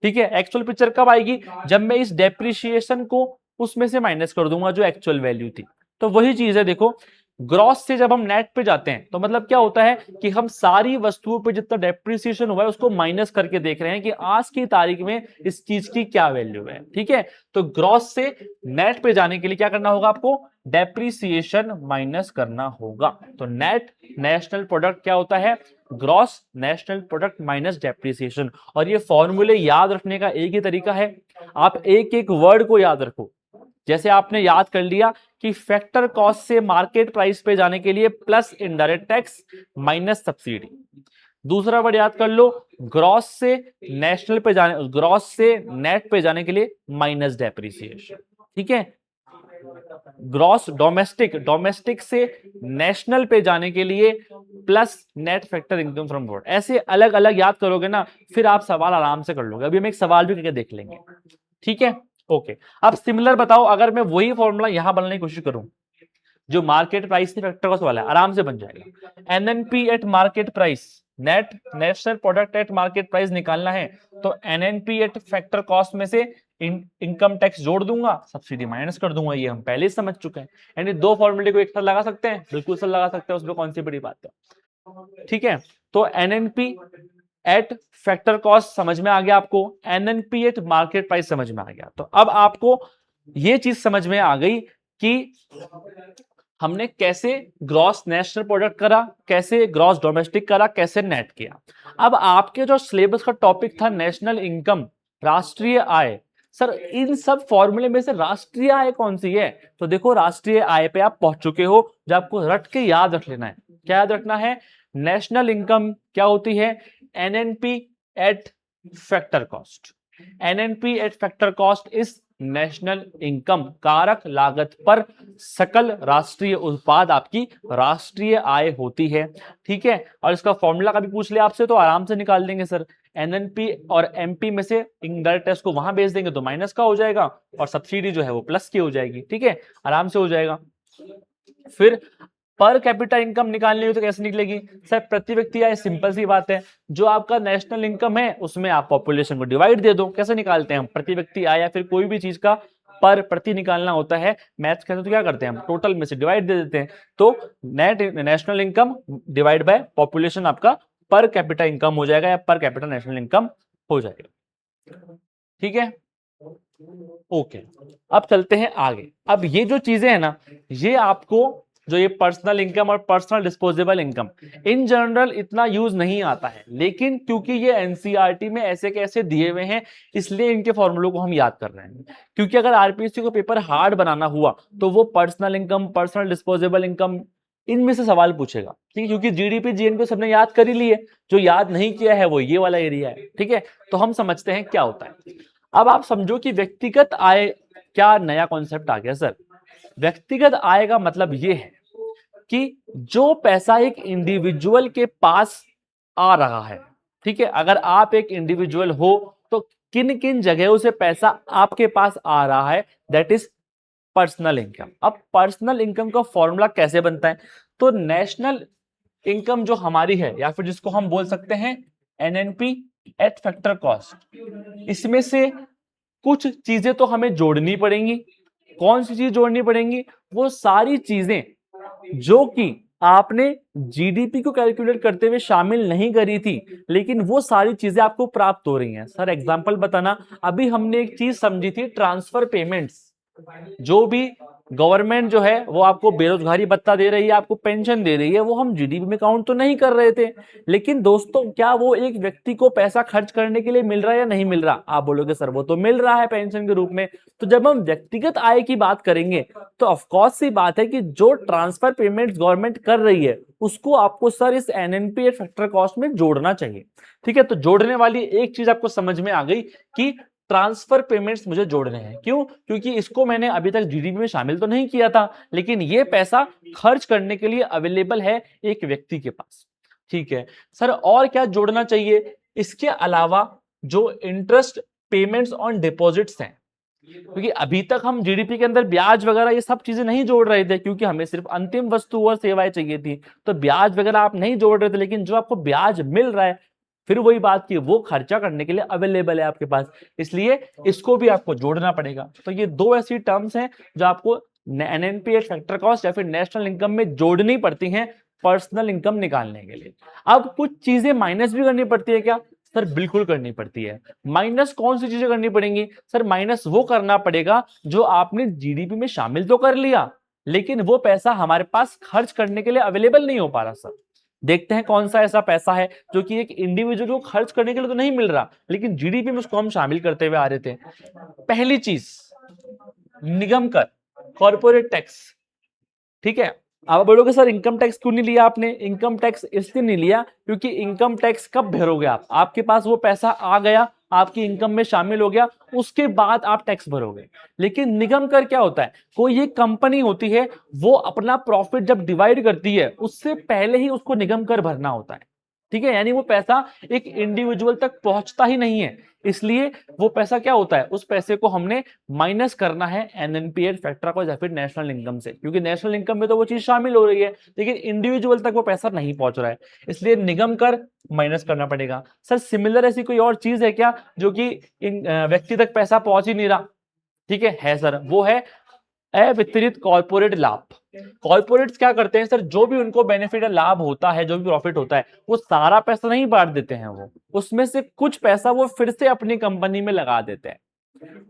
ठीक है, एक्चुअल पिक्चर कब आएगी, जब मैं इस डेप्रिसिएशन को उसमें से माइनस कर दूंगा जो एक्चुअल वैल्यू थी। तो वही चीज है, देखो ग्रॉस से जब हम नेट पे जाते हैं तो मतलब क्या होता है कि हम सारी वस्तुओं पे जितना डेप्रिसिएशन हुआ है उसको माइनस करके देख रहे हैं कि आज की तारीख में इस चीज की क्या वैल्यू है। ठीक है, तो ग्रॉस से नेट पे जाने के लिए क्या करना होगा, आपको डेप्रिसिएशन माइनस करना होगा। तो नेट नेशनल प्रोडक्ट क्या होता है, gross national product minus depreciation. और ये फॉर्मूले याद रखने का एक ही तरीका है, आप एक एक वर्ड को याद रखो। जैसे आपने याद कर लिया कि फैक्टर कॉस्ट से मार्केट प्राइस पे जाने के लिए plus indirect tax minus subsidy. दूसरा वर्ड याद कर लो, ग्रॉस से नेशनल पे जाने, ग्रॉस से नेट पे जाने के लिए माइनस डेप्रिसिएशन। ठीक है, ग्रॉस डोमेस्टिक, डोमेस्टिक से नेशनल पे जाने के लिए plus net factor income from abroad. ऐसे अलग अलग याद करोगे ना, फिर आप सवाल आराम से कर लोगे। अभी हम एक सवाल भी करके देख लेंगे। ठीक है, ओके, अब सिमिलर बताओ, अगर मैं वही फॉर्मूला यहां बनाने की कोशिश करूं जो मार्केट प्राइस से फैक्टर कॉस्ट वाला है, आराम से बन जाएगा। NNP eight market price, net national product eight market price निकालना है, तो एनएनपी एट फैक्टर कॉस्ट में से इनकम टैक्स जोड़ दूंगा, सब्सिडी माइनस कर दूंगा। ये हम पहले ही समझ चुके हैं। यानी दो फॉर्मूले को एक साथ लगा सकते हैं, बिल्कुल सर लगा सकते हैं, उसमें कौन सी बड़ी बात है। ठीक है, तो एनएनपी एट फैक्टर कॉस्ट समझ में आ गया आपको, एनएनपी एट मार्केट प्राइस समझ में आ गया। तो अब आपको ये चीज समझ में आ गई कि हमने कैसे ग्रॉस नेशनल प्रोडक्ट करा, कैसे ग्रॉस डोमेस्टिक करा, कैसे नेट किया। अब आपके जो सिलेबस का टॉपिक था नेशनल इनकम, राष्ट्रीय आय, सर इन सब फॉर्मूले में से राष्ट्रीय आय कौन सी है, तो देखो राष्ट्रीय आय पे आप पहुंच चुके हो, जो आपको रट के याद रख लेना है। क्या याद रखना है, नेशनल इनकम क्या होती है, NNP at factor cost. NNP at factor cost is national income, कारक लागत पर सकल राष्ट्रीय उत्पाद आपकी राष्ट्रीय आय होती है। ठीक है, और इसका फॉर्मूला कभी पूछ ले आपसे तो आराम से निकाल देंगे सर। एनएनपी और एमपी में से इनडायरेक्ट टैक्स को वहां भेज देंगे तो माइनस का हो जाएगा और सब्सिडी जो है वो प्लस की हो जाएगी। ठीक है, आराम से हो जाएगा। फिर पर कैपिटा इनकम निकालनी हो तो कैसे निकलेगी सर? प्रति व्यक्ति आय, सिंपल सी बात है, जो आपका नेशनल इनकम है उसमें आप पॉपुलेशन को डिवाइड दे दो। कैसे निकालते हैं हम? प्रति व्यक्ति आय या फिर कोई भी चीज का पर प्रति निकालना होता है, मैथ्स कहते हैं तो क्या करते हैं हम? टोटल में से डिवाइड दे देते हैं। तो net national income divide by population आपका पर कैपिटा इनकम हो जाएगा या पर कैपिटा नेशनल इनकम हो जाएगा। ठीक है, ओके। अब चलते हैं आगे। अब ये जो चीजें हैं ना, ये आपको जो ये पर्सनल इनकम और personal disposable income in general इतना यूज नहीं आता है, लेकिन क्योंकि ये एनसीईआरटी में ऐसे कैसे दिए हुए हैं इसलिए इनके फॉर्मूलों को हम याद कर रहे हैं। क्योंकि अगर आरपीएससी को पेपर हार्ड बनाना हुआ तो वो personal income, personal disposable income, इनमें से सवाल पूछेगा। ठीक है, क्योंकि जीडीपी जीएनपी सबने याद कर ही ली है, जो याद नहीं किया है वो ये वाला एरिया है। ठीक है, तो हम समझते हैं क्या होता है। अब आप समझो कि व्यक्तिगत आय, क्या नया कॉन्सेप्ट आ गया सर? व्यक्तिगत आय का मतलब यह है कि जो पैसा एक इंडिविजुअल के पास आ रहा है। ठीक है, अगर आप एक इंडिविजुअल हो तो किन किन जगहों से पैसा आपके पास आ रहा है, दैट इज पर्सनल इनकम। अब पर्सनल इनकम का फॉर्मूला कैसे बनता है? तो नेशनल इनकम जो हमारी है, या फिर जिसको हम बोल सकते हैं एनएनपी एट फैक्टर कॉस्ट, इसमें से कुछ चीजें तो हमें जोड़नी पड़ेंगी। कौन सी चीज जोड़नी पड़ेंगी? वो सारी चीजें जो कि आपने जीडीपी को कैलकुलेट करते हुए शामिल नहीं करी थी, लेकिन वो सारी चीजें आपको प्राप्त हो रही हैं। सर एग्जांपल बताना। अभी हमने एक चीज समझी थी, ट्रांसफर पेमेंट्स। जो भी गवर्नमेंट जो है वो आपको बेरोजगारी भत्ता दे रही है, आपको पेंशन दे रही है, वो हम जीडीपी में काउंट तो नहीं कर रहे थे, लेकिन दोस्तों क्या वो एक व्यक्ति को पैसा खर्च करने के लिए मिल रहा है या नहीं मिल रहा? आप बोलोगे सर वो तो मिल रहा है पेंशन के रूप में। तो जब हम व्यक्तिगत आय की बात करेंगे तो ऑफकोर्स सी बात है कि जो ट्रांसफर पेमेंट गवर्नमेंट कर रही है उसको आपको सर इस एनएनपी फैक्टर कॉस्ट में जोड़ना चाहिए। ठीक है, तो जोड़ने वाली एक चीज आपको समझ में आ गई कि ट्रांसफर पेमेंट्स मुझे जोड़ने हैं। क्यों? क्योंकि इसको मैंने अभी तक जीडीपी में शामिल तो नहीं किया था, लेकिन ये पैसा खर्च करने के लिए अवेलेबल है एक व्यक्ति के पास। ठीक है सर, और क्या जोड़ना चाहिए? इसके अलावा जो इंटरेस्ट पेमेंट्स ऑन डिपॉजिट्स हैं, क्योंकि अभी तक हम जीडीपी के अंदर ब्याज वगैरह ये सब चीजें नहीं जोड़ रहे थे, क्योंकि हमें सिर्फ अंतिम वस्तु और सेवाएं चाहिए थी, तो ब्याज वगैरह आप नहीं जोड़ रहे थे, लेकिन जो आपको ब्याज मिल रहा है, फिर वही बात की वो खर्चा करने के लिए अवेलेबल है आपके पास, इसलिए इसको भी आपको जोड़ना पड़ेगा। तो ये दो ऐसी टर्म्स हैं जो आपको एनएनपी फैक्टर कॉस्ट या फिर नेशनल इनकम में जोड़नी पड़ती हैं पर्सनल इनकम निकालने के लिए। अब कुछ चीजें माइनस भी करनी पड़ती है क्या? सर बिल्कुल करनी पड़ती है। माइनस कौन सी चीजें करनी पड़ेंगी? सर माइनस वो करना पड़ेगा जो आपने जीडीपी में शामिल तो कर लिया, लेकिन वो पैसा हमारे पास खर्च करने के लिए अवेलेबल नहीं हो पा रहा। सर देखते हैं कौन सा ऐसा पैसा है जो कि एक इंडिविजुअल को खर्च करने के लिए तो नहीं मिल रहा, लेकिन जीडीपी में उसको हम शामिल करते हुए आ रहे थे। पहली चीज निगम कर, कॉर्पोरेट टैक्स। ठीक है, आप बोलोगे सर इनकम टैक्स क्यों नहीं लिया आपने? इनकम टैक्स इसलिए नहीं लिया क्योंकि इनकम टैक्स कब भरोगे आप? आपके पास वो पैसा आ गया, आपकी इनकम में शामिल हो गया, उसके बाद आप टैक्स भरोगे। लेकिन निगम कर क्या होता है? कोई एक कंपनी होती है, वो अपना प्रॉफिट जब डिवाइड करती है उससे पहले ही उसको निगम कर भरना होता है। ठीक है, यानी वो पैसा एक इंडिविजुअल तक पहुंचता ही नहीं है, इसलिए वो पैसा क्या होता है, उस पैसे को हमने माइनस करना है एनएनपीएस फैक्टर को या फिर नेशनल इनकम से, क्योंकि नेशनल इनकम में तो वो चीज शामिल हो रही है लेकिन इंडिविजुअल तक वो पैसा नहीं पहुंच रहा है, इसलिए निगम कर माइनस करना पड़ेगा। सर सिमिलर ऐसी कोई और चीज है क्या जो कि व्यक्ति तक पैसा पहुंच ही नहीं रहा? ठीक है सर, वो है अवितरित कॉर्पोरेट लाभ। कॉर्पोरेट्स क्या करते हैं सर, जो भी उनको बेनिफिट लाभ होता है, जो भी प्रॉफिट होता है, वो सारा पैसा नहीं बांट देते हैं, वो उसमें से कुछ पैसा वो फिर से अपनी कंपनी में लगा देते हैं।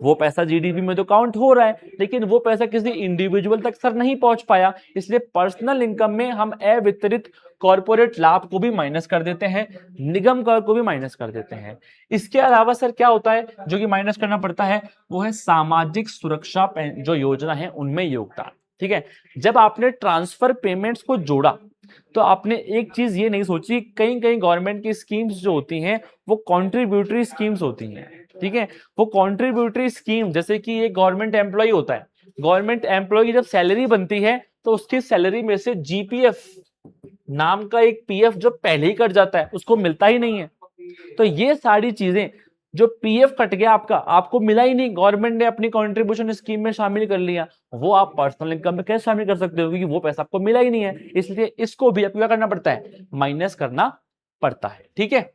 वो पैसा जीडीपी में तो काउंट हो रहा है, लेकिन वो पैसा किसी इंडिविजुअल तक सर नहीं पहुंच पाया, इसलिए पर्सनल इनकम में हम अवितरित कॉर्पोरेट लाभ को भी माइनस कर देते हैं, निगम कर को भी माइनस कर देते हैं। इसके अलावा सर क्या होता है जो कि माइनस करना पड़ता है? वो है सामाजिक सुरक्षा जो योजना है उनमें योगदान। ठीक है, जब आपने ट्रांसफर पेमेंट्स को जोड़ा तो आपने एक चीज ये नहीं सोची, कहीं कहीं गवर्नमेंट की स्कीम्स जो होती हैं वो कॉन्ट्रीब्यूटरी स्कीम्स होती हैं। ठीक है। वो कॉन्ट्रीब्यूटरी स्कीम, जैसे कि एक गवर्नमेंट एम्प्लॉय होता है, गवर्नमेंट एम्प्लॉय की जब सैलरी बनती है तो उसकी सैलरी में से जीपीएफ नाम का एक पीएफ जो पहले ही कट जाता है उसको मिलता ही नहीं है। तो ये सारी चीजें, जो पीएफ कट गया आपका, आपको मिला ही नहीं, गवर्नमेंट ने अपनी कंट्रीब्यूशन स्कीम में शामिल कर लिया, वो आप पर्सनल इनकम में कैसे शामिल कर सकते हो, क्योंकि वो पैसा आपको मिला ही नहीं है। इसलिए इसको भी आपको क्या करना पड़ता है, माइनस करना पड़ता है। ठीक है,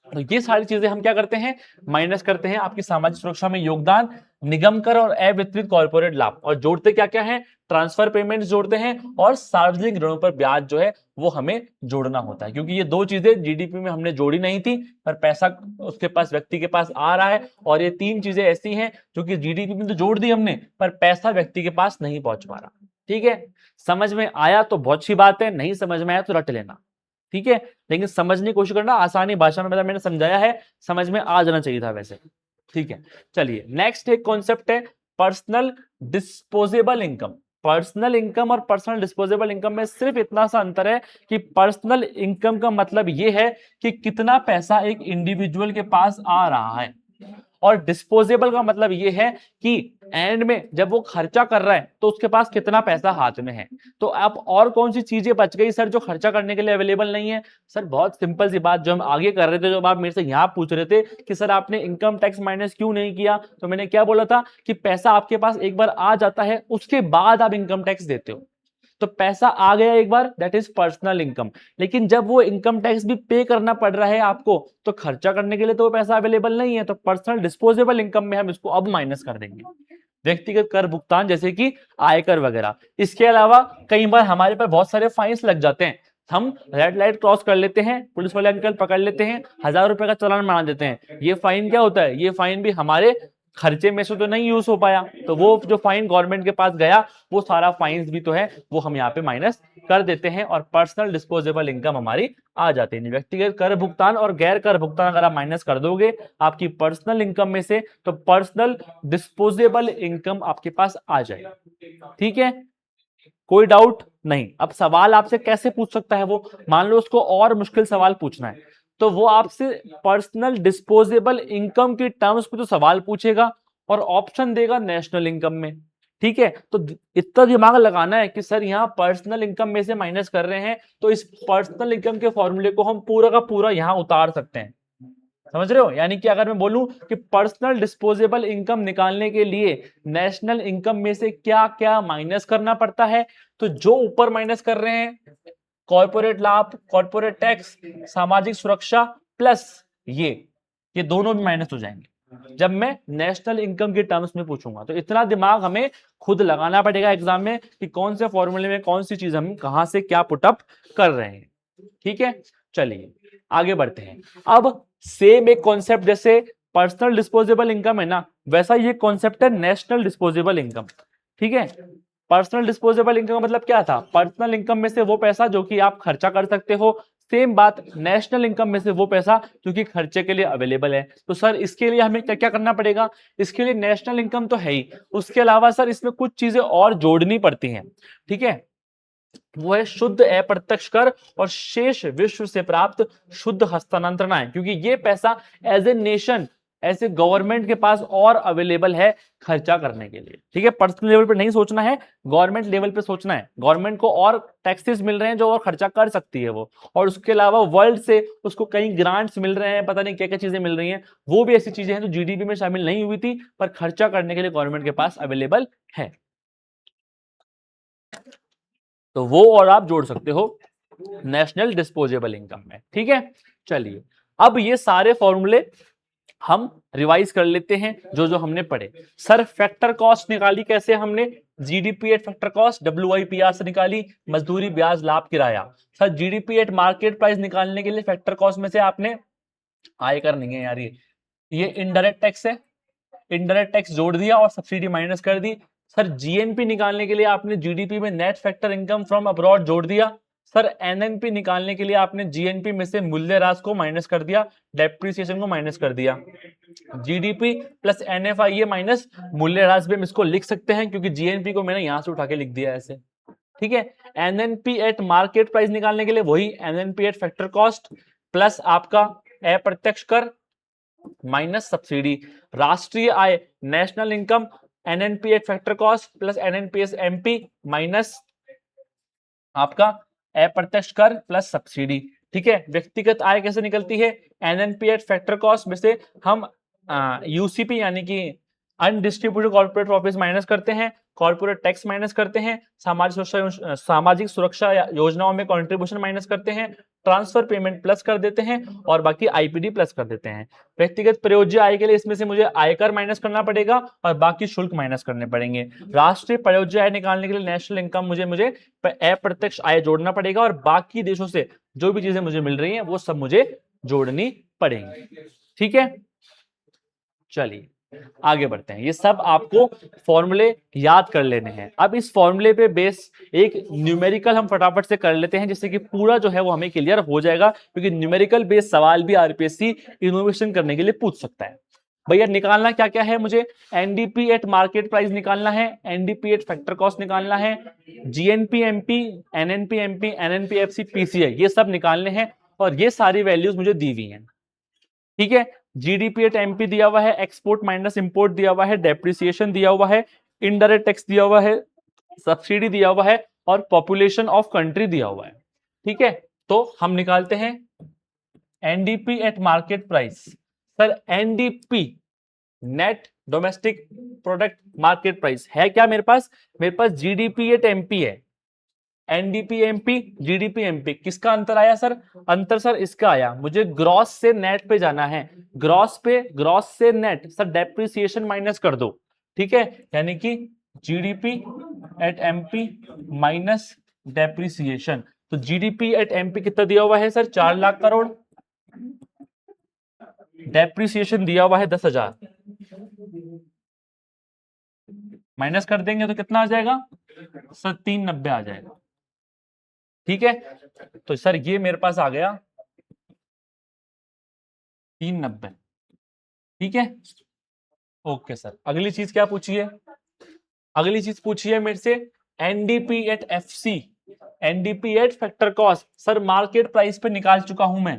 तो ये सारी चीजें हम क्या करते हैं, माइनस करते हैं आपकी सामाजिक सुरक्षा में योगदान, निगम कर और अवितरित कॉर्पोरेट लाभ, और जोड़ते क्या क्या है, ट्रांसफर पेमेंट्स जोड़ते हैं, और सार्वजनिक ऋणों पर ब्याज जो है वो हमें जोड़ना होता है, क्योंकि ये दो चीजें जीडीपी में हमने जोड़ी नहीं थी, पर पैसा उसके पास, व्यक्ति के पास आ रहा है, और ये तीन चीजें ऐसी हैं जो कि जीडीपी में तो जोड़ दी हमने, पर पैसा व्यक्ति के पास नहीं पहुंच पा रहा। ठीक है, समझ में आया तो बहुत अच्छी बात है, नहीं समझ में आया तो रट लेना। ठीक है, लेकिन समझने की कोशिश करना, आसानी भाषा में, मतलब मैंने समझाया है, समझ में आ जाना चाहिए था वैसे। ठीक है, चलिए नेक्स्ट एक कॉन्सेप्ट है personal disposable income. Personal income और पर्सनल डिस्पोजेबल इनकम में सिर्फ इतना सा अंतर है कि पर्सनल इनकम का मतलब यह है कि कितना पैसा एक इंडिविजुअल के पास आ रहा है, और डिस्पोजेबल का मतलब ये है कि एंड में जब वो खर्चा कर रहा है तो उसके पास कितना पैसा हाथ में है। तो आप और कौन सी चीजें बच गई सर जो खर्चा करने के लिए अवेलेबल नहीं है? सर बहुत सिंपल सी बात, जो हम आगे कर रहे थे, जो आप मेरे से यहाँ पूछ रहे थे कि सर आपने इनकम टैक्स माइनस क्यों नहीं किया, तो मैंने क्या बोला था कि पैसा आपके पास एक बार आ जाता है उसके बाद आप इनकम टैक्स देते हो। तो पैसा आ गया एक बार, दैट इज पर्सनल इनकम, लेकिन जब वो इनकम टैक्स भी पे करना पड़ रहा है आपको, तो खर्चा करने के लिए तो वो पैसा अवेलेबल नहीं है, तो पर्सनल डिस्पोजेबल इनकम में हम इसको अब माइनस कर देंगे। व्यक्तिगत कर भुगतान जैसे कि आयकर वगैरह, इसके अलावा कई बार हमारे पर बहुत सारे फाइन्स लग जाते हैं, हम रेड लाइट क्रॉस कर लेते हैं, पुलिस वाले अंकल पकड़ लेते हैं, 1000 रुपए का चालान बना देते हैं। ये फाइन क्या होता है, ये फाइन भी हमारे खर्चे में से तो नहीं यूज हो पाया, तो वो जो फाइन गवर्नमेंट के पास गया, वो सारा फाइन्स भी तो है, वो हम यहाँ पे माइनस कर देते हैं, और पर्सनल डिस्पोजेबल इनकम हमारी आ जाती है। व्यक्तिगत कर भुगतान और गैर कर भुगतान अगर आप माइनस कर दोगे आपकी पर्सनल इनकम में से, तो पर्सनल डिस्पोजेबल इनकम आपके पास आ जाएगी। ठीक है, कोई डाउट नहीं? अब सवाल आपसे कैसे पूछ सकता है वो, मान लो उसको और मुश्किल सवाल पूछना है, तो वो आपसे पर्सनल डिस्पोजेबल इनकम के टर्म्स पे तो सवाल पूछेगा और ऑप्शन देगा नेशनल इनकम में। ठीक है, तो इतना दिमाग लगाना है कि सर यहाँ पर्सनल इनकम में से माइनस कर रहे हैं, तो इस पर्सनल इनकम के फॉर्मूले को हम पूरा का पूरा यहाँ उतार सकते हैं। समझ रहे हो? यानी कि अगर मैं बोलूं कि पर्सनल डिस्पोजेबल इनकम निकालने के लिए नेशनल इनकम में से क्या क्या माइनस करना पड़ता है, तो जो ऊपर माइनस कर रहे हैं, कॉर्पोरेट लाभ, कॉर्पोरेट टैक्स, सामाजिक सुरक्षा प्लस ये दोनों भी माइनस हो जाएंगे जब मैं नेशनल इनकम के टर्म्स में पूछूंगा। तो इतना दिमाग हमें खुद लगाना पड़ेगा एग्जाम में कि कौन से फॉर्मूले में कौन सी चीज हम कहां से क्या पुटअप कर रहे हैं। ठीक है, चलिए आगे बढ़ते हैं। अब सेम एक कॉन्सेप्ट जैसे पर्सनल डिस्पोजेबल इनकम है ना, वैसा ये कॉन्सेप्ट है नेशनल डिस्पोजेबल इनकम। ठीक है, पर्सनल डिस्पोजेबल इनकम का मतलब क्या था, पर्सनल इनकम में से वो पैसा जो कि आप खर्चा कर सकते हो, सेम बात नेशनल इनकम में से वो पैसा जो कि खर्चे के लिए अवेलेबल है। तो सर इसके लिए हमें क्या क्या करना पड़ेगा, इसके लिए नेशनल इनकम तो है ही, उसके अलावा सर इसमें कुछ चीजें और जोड़नी पड़ती हैं। ठीक है, वो है शुद्ध अप्रत्यक्ष कर और शेष विश्व से प्राप्त शुद्ध हस्तांतरण है, क्योंकि ये पैसा एज ए नेशन, ऐसे गवर्नमेंट के पास और अवेलेबल है खर्चा करने के लिए। ठीक है, पर्सनल लेवल पे नहीं सोचना है, गवर्नमेंट लेवल पे सोचना है। गवर्नमेंट को और टैक्सेस मिल रहे हैं जो और खर्चा कर सकती है वो, और उसके अलावा वर्ल्ड से उसको कई ग्रांट्स मिल रहे हैं, पता नहीं क्या क्या चीजें मिल रही हैं, वो भी ऐसी चीजें हैं जो जीडीपी में शामिल नहीं हुई थी पर खर्चा करने के लिए गवर्नमेंट के पास अवेलेबल है, तो वो और आप जोड़ सकते हो नेशनल डिस्पोजेबल इनकम में। ठीक है, चलिए अब ये सारे फॉर्मूले हम रिवाइज कर लेते हैं जो जो हमने पढ़े। सर फैक्टर कॉस्ट निकाली कैसे हमने, GDP at factor cost WIPR से निकाली, मजदूरी ब्याज लाभ किराया। Sir GDP at market price निकालने के लिए फैक्टर कॉस्ट में से आपने आयकर नहीं है यार, ये इनडायरेक्ट टैक्स है, इनडायरेक्ट टैक्स जोड़ दिया और सब्सिडी माइनस कर दी। सर जीएनपी निकालने के लिए आपने जीडीपी में net factor income from abroad जोड़ दिया। सर एनएनपी निकालने के लिए आपने जीएनपी में से मूल्यह्रास को माइनस कर दिया, डेप्रिसिएशन को माइनस कर दिया। जीडीपी प्लस एनएफआईए माइनस मूल्यह्रास भी हम इसको लिख सकते हैं, क्योंकि जीएनपी को मैंने यहां से उठा के लिख दिया ऐसे। ठीक है, एनएनपी एट मार्केट प्राइस निकालने के लिए वही NNP at factor cost plus आपका अप्रत्यक्ष कर माइनस सब्सिडी। राष्ट्रीय आय national income NNPH factor cost plus NNPS MP minus आपका अप्रत्यक्ष कर प्लस सब्सिडी। ठीक है, व्यक्तिगत आय कैसे निकलती है? एनएनपीएच फैक्टर कॉस्ट में से हम यूसीपी यानी कि अनडिस्ट्रीब्यूटेड कॉर्पोरेट प्रॉफिट्स माइनस करते हैं, कॉर्पोरेट टैक्स माइनस करते हैं, सामाजिक सुरक्षा योजनाओं में कंट्रीब्यूशन माइनस करते हैं, ट्रांसफर पेमेंट प्लस कर देते हैं और बाकी आईपीडी प्लस कर देते हैं। व्यक्तिगत प्रयोज्य आय के लिए इसमें से मुझे आयकर माइनस करना पड़ेगा और बाकी शुल्क माइनस करने पड़ेंगे। राष्ट्रीय प्रयोज्य आय निकालने के लिए नेशनल इनकम मुझे अप्रत्यक्ष आय जोड़ना पड़ेगा और बाकी देशों से जो भी चीजें मुझे मिल रही हैं वो सब मुझे जोड़नी पड़ेंगी। ठीक है, चलिए आगे बढ़ते हैं। ये सब आपको फॉर्मूले याद कर लेने हैं। अब इस फॉर्मूले पे बेस एक न्यूमेरिकल हम फटाफट से कर लेते हैं जिससे कि पूरा जो है वो हमें क्लियर हो जाएगा, क्योंकि न्यूमेरिकल बेस सवाल भी आरपीएससी इनोवेशन करने के लिए पूछ सकता है। भैया निकालना क्या क्या है मुझे? एनडीपी एट मार्केट प्राइस निकालना है, एनडीपी एट फैक्टर कॉस्ट निकालना है, GNP MP, NNP MP, NNP FC, PCI, ये सब निकालने हैं और ये सारी वैल्यूज मुझे दी हुई हैं। ठीक है, जीडीपी एट एमपी दिया हुआ है, एक्सपोर्ट माइनस इंपोर्ट दिया हुआ है, डेप्रिसिएशन दिया हुआ है, इनडायरेक्ट टैक्स दिया हुआ है, सब्सिडी दिया हुआ है और पॉपुलेशन ऑफ कंट्री दिया हुआ है। ठीक है, तो हम निकालते हैं NDP at market price. Sir NDP net domestic product market price है क्या मेरे पास? मेरे पास जीडीपी एट एमपी है, एनडीपी एमपी, जीडीपी एमपी। किसका अंतर आया सर? अंतर सर इसका आया, मुझे ग्रॉस से नेट पे जाना है, ग्रॉस से नेट। सर डेप्रिसिएशन माइनस कर दो। ठीक है, यानी कि GDP at MP minus depreciation. तो जीडीपी एट एमपी कितना दिया हुआ है सर? 4 लाख करोड़। डेप्रिसिएशन दिया हुआ है 10,000, माइनस कर देंगे तो कितना आ जाएगा सर? 390 आ जाएगा। ठीक है, तो सर ये मेरे पास आ गया 390। ठीक है, ओके सर। अगली चीज क्या पूछी है? अगली चीज पूछी है मेरे से NDP at FC, NDP at factor cost. Sir market price पे निकाल चुका हूं मैं,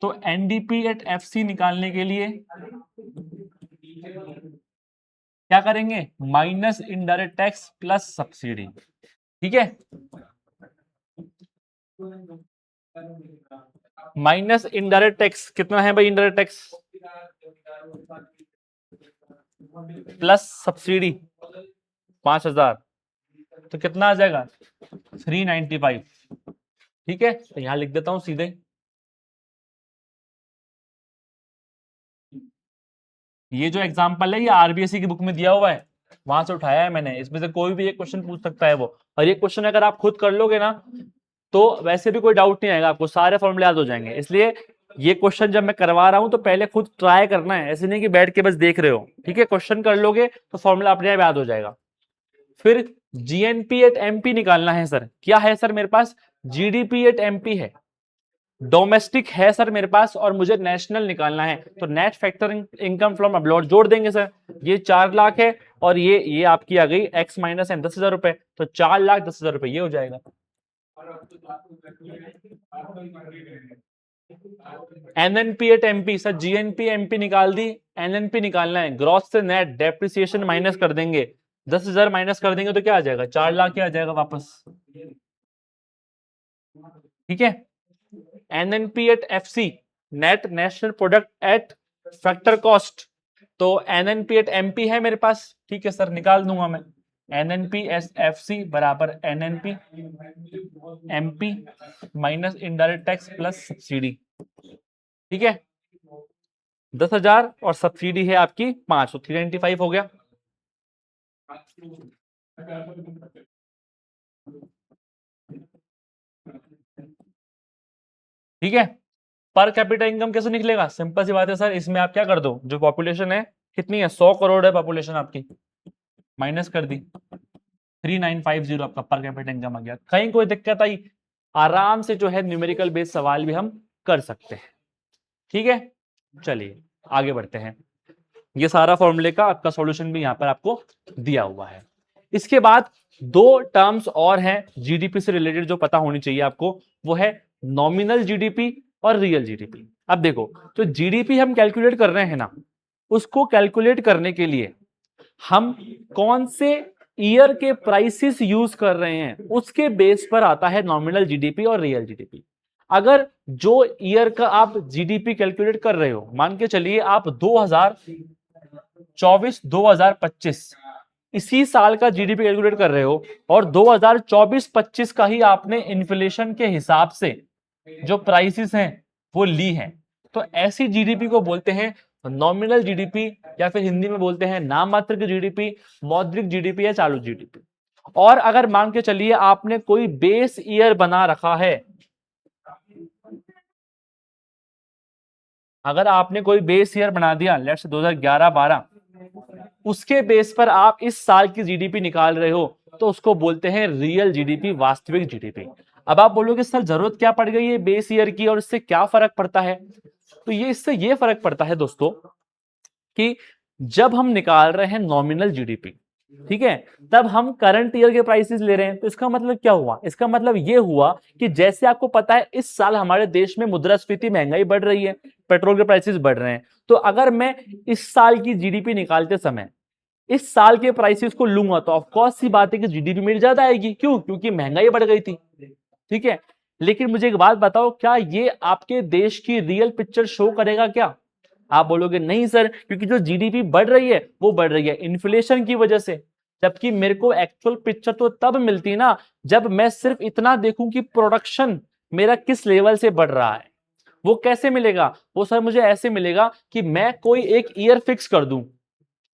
तो एनडीपी एट एफसी निकालने के लिए क्या करेंगे? Minus indirect tax plus subsidy. ठीक है, माइनस इनडायरेक्ट टैक्स कितना है भाई? इनडायरेक्ट टैक्स प्लस सब्सिडी 5,000, तो कितना आ जाएगा? 395। ठीक है, तो यहां लिख देता हूं सीधे, ये जो एग्जांपल है ये आरबीएससी की बुक में दिया हुआ है, वहां से उठाया है मैंने। इसमें से कोई भी एक क्वेश्चन पूछ सकता है वो, और ये क्वेश्चन अगर आप खुद कर लोगे ना तो वैसे भी कोई डाउट नहीं आएगा, आपको सारे फॉर्मूले याद हो जाएंगे। इसलिए ये क्वेश्चन जब मैं करवा रहा हूं तो पहले खुद ट्राई करना है, ऐसे नहीं कि बैठ के बस देख रहे हो। ठीक है, क्वेश्चन कर लोगे तो फॉर्मूला अपने आप याद हो जाएगा। फिर जीएनपी एट एमपी निकालना है सर। क्या है सर मेरे पास? जीडीपी एट एमपी है, डोमेस्टिक है सर मेरे पास, और मुझे नेशनल निकालना है। तो net factor income from abroad जोड़ देंगे सर। ये 4 लाख है और ये आपकी आ गई एक्स माइनस एन 10,000 रुपए, तो 4,10,000 रुपए ये हो जाएगा। NNP at MP, sir GNP MP निकाल दी, एनएनपी निकालना है। ग्रॉस से नेट डेप्रिसिएशन माइनस कर देंगे, 10,000 माइनस कर देंगे तो क्या आ जाएगा? 4 लाख आ जाएगा वापस। ठीक है, NNP at FC net national product at factor cost, तो एनएनपी एट एमपी है मेरे पास। ठीक है सर, निकाल दूंगा मैं। एनएनपी एस एफसी बराबर NNP MP minus indirect tax plus subsidy. ठीक है, 10,000 और सब्सिडी है आपकी 5, तो 395 हो गया। ठीक है, पर कैपिटा इनकम कैसे निकलेगा? सिंपल सी बात है सर, इसमें आप क्या कर दो, जो पॉपुलेशन है कितनी है? 100 करोड़ है पॉपुलेशन आपकी, माइनस कर दी 3950 आपका पर कैपिटा इनकम आ गया। कहीं कोई दिक्कत आई, आराम से जो है न्यूमेरिकल बेस्ड सवाल भी हम कर सकते हैं। ठीक है, चलिए आगे बढ़ते हैं। ये सारा फॉर्मूले का आपका सॉल्यूशन भी यहां पर आपको दिया हुआ है। इसके बाद 2 टर्म्स और हैं जीडीपी से रिलेटेड जो पता होनी चाहिए आपको, वो है नॉमिनल जीडीपी और रियल जीडीपी। अब देखो, तो जीडीपी हम कैलकुलेट कर रहे हैं ना, उसको कैलकुलेट करने के लिए हम कौन से ईयर के प्राइसेस यूज कर रहे हैं, उसके बेस पर आता है नॉमिनल जीडीपी और रियल जीडीपी। अगर जो ईयर का आप जीडीपी कैलकुलेट कर रहे हो, मान के चलिए आप 2024-2025 इसी साल का जीडीपी कैलकुलेट कर रहे हो, और 2024-25 का ही आपने इन्फ्लेशन के हिसाब से जो प्राइसेस हैं वो ली हैं, तो ऐसी जीडीपी को बोलते हैं नॉमिनल जीडीपी, या फिर हिंदी में बोलते हैं नाम मात्र की जीडीपी, मौद्रिक जीडीपी या चालू जीडीपी। और अगर मान के चलिए आपने कोई बेस ईयर बना रखा है, अगर आपने कोई बेस ईयर बना दिया लेट्स से 2011-12, उसके बेस पर आप इस साल की जीडीपी निकाल रहे हो, तो उसको बोलते हैं रियल जीडीपी, वास्तविक जीडीपी। अब आप बोलोगे सर जरूरत क्या पड़ गई है बेस ईयर की, और इससे क्या फर्क पड़ता है? तो इससे ये फर्क पड़ता है दोस्तों कि जब हम निकाल रहे हैं नॉमिनल जीडीपी, ठीक है, तब हम करंट ईयर के प्राइसेस ले रहे हैं। तो इसका मतलब क्या हुआ? इसका मतलब ये हुआ कि जैसे आपको पता है इस साल हमारे देश में मुद्रास्फीति, महंगाई बढ़ रही है, पेट्रोल के प्राइसेस बढ़ रहे हैं, तो अगर मैं इस साल की जीडीपी निकालते समय इस साल के प्राइसेस को लूंगा, तो ऑफकोर्स सी बात है कि जीडीपी मेरी ज्यादा आएगी। क्यों? क्योंकि महंगाई बढ़ गई थी, ठीक है। लेकिन मुझे एक बात बताओ, क्या ये आपके देश की रियल पिक्चर शो करेगा क्या? आप बोलोगे नहीं सर, क्योंकि जो जीडीपी बढ़ रही है वो बढ़ रही है इन्फ्लेशन की वजह से। जबकि मेरे को एक्चुअल पिक्चर तो तब मिलती ना जब मैं सिर्फ इतना देखूं कि प्रोडक्शन मेरा किस लेवल से बढ़ रहा है। वो कैसे मिलेगा? वो सर मुझे ऐसे मिलेगा कि मैं कोई एक ईयर फिक्स कर दूं,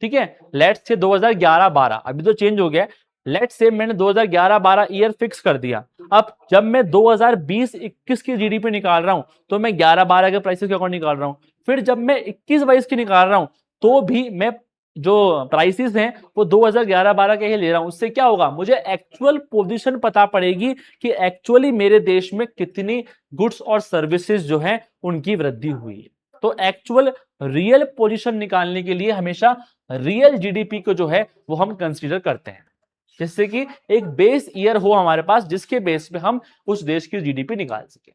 ठीक है, लेट्स से 2011-12, अभी तो चेंज हो गया, लेट्स से मैंने 2011-12 ईयर फिक्स कर दिया। अब जब मैं 2020-21 की जीडीपी निकाल रहा हूं, तो मैं 11-12 के प्राइसेस के अकॉर्डिंग निकाल रहा हूं। फिर जब मैं 21-22 की निकाल रहा हूं, तो भी मैं जो प्राइसेस हैं वो 2011-12 के ही ले रहा हूं। उससे क्या होगा? मुझे एक्चुअल पोजीशन पता पड़ेगी कि एक्चुअली मेरे देश में कितनी गुड्स और सर्विसेज जो है उनकी वृद्धि हुई है। तो एक्चुअल रियल पोजीशन निकालने के लिए हमेशा रियल जीडीपी को जो है वो हम कंसीडर करते हैं, जिससे कि एक बेस ईयर हो हमारे पास, जिसके बेस पे हम उस देश की जीडीपी निकाल सके,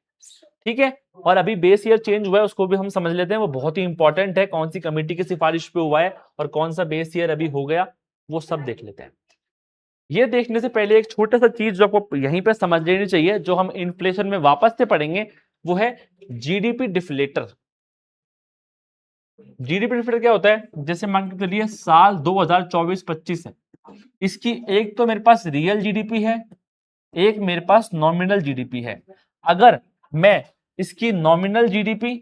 ठीक है। और अभी बेस ईयर चेंज हुआ है, उसको भी हम समझ लेते हैं, वो बहुत ही इंपॉर्टेंट है, कौन सी कमेटी की सिफारिश पे हुआ है और कौन सा बेस ईयर अभी हो गया, वो सब देख लेते हैं। ये देखने से पहले एक छोटा सा चीज जो आपको यहीं पे समझ लेनी चाहिए, जो हम इन्फ्लेशन में वापस से पढ़ेंगे, वो है जीडीपी डिफ्लेटर। जीडीपी डिफ्लेटर क्या होता है? जैसे मान के चलिए साल 2024-25 है, इसकी एक तो मेरे पास रियल जीडीपी है, एक मेरे पास नॉमिनल जीडीपी है। अगर मैं इसकी nominal GDP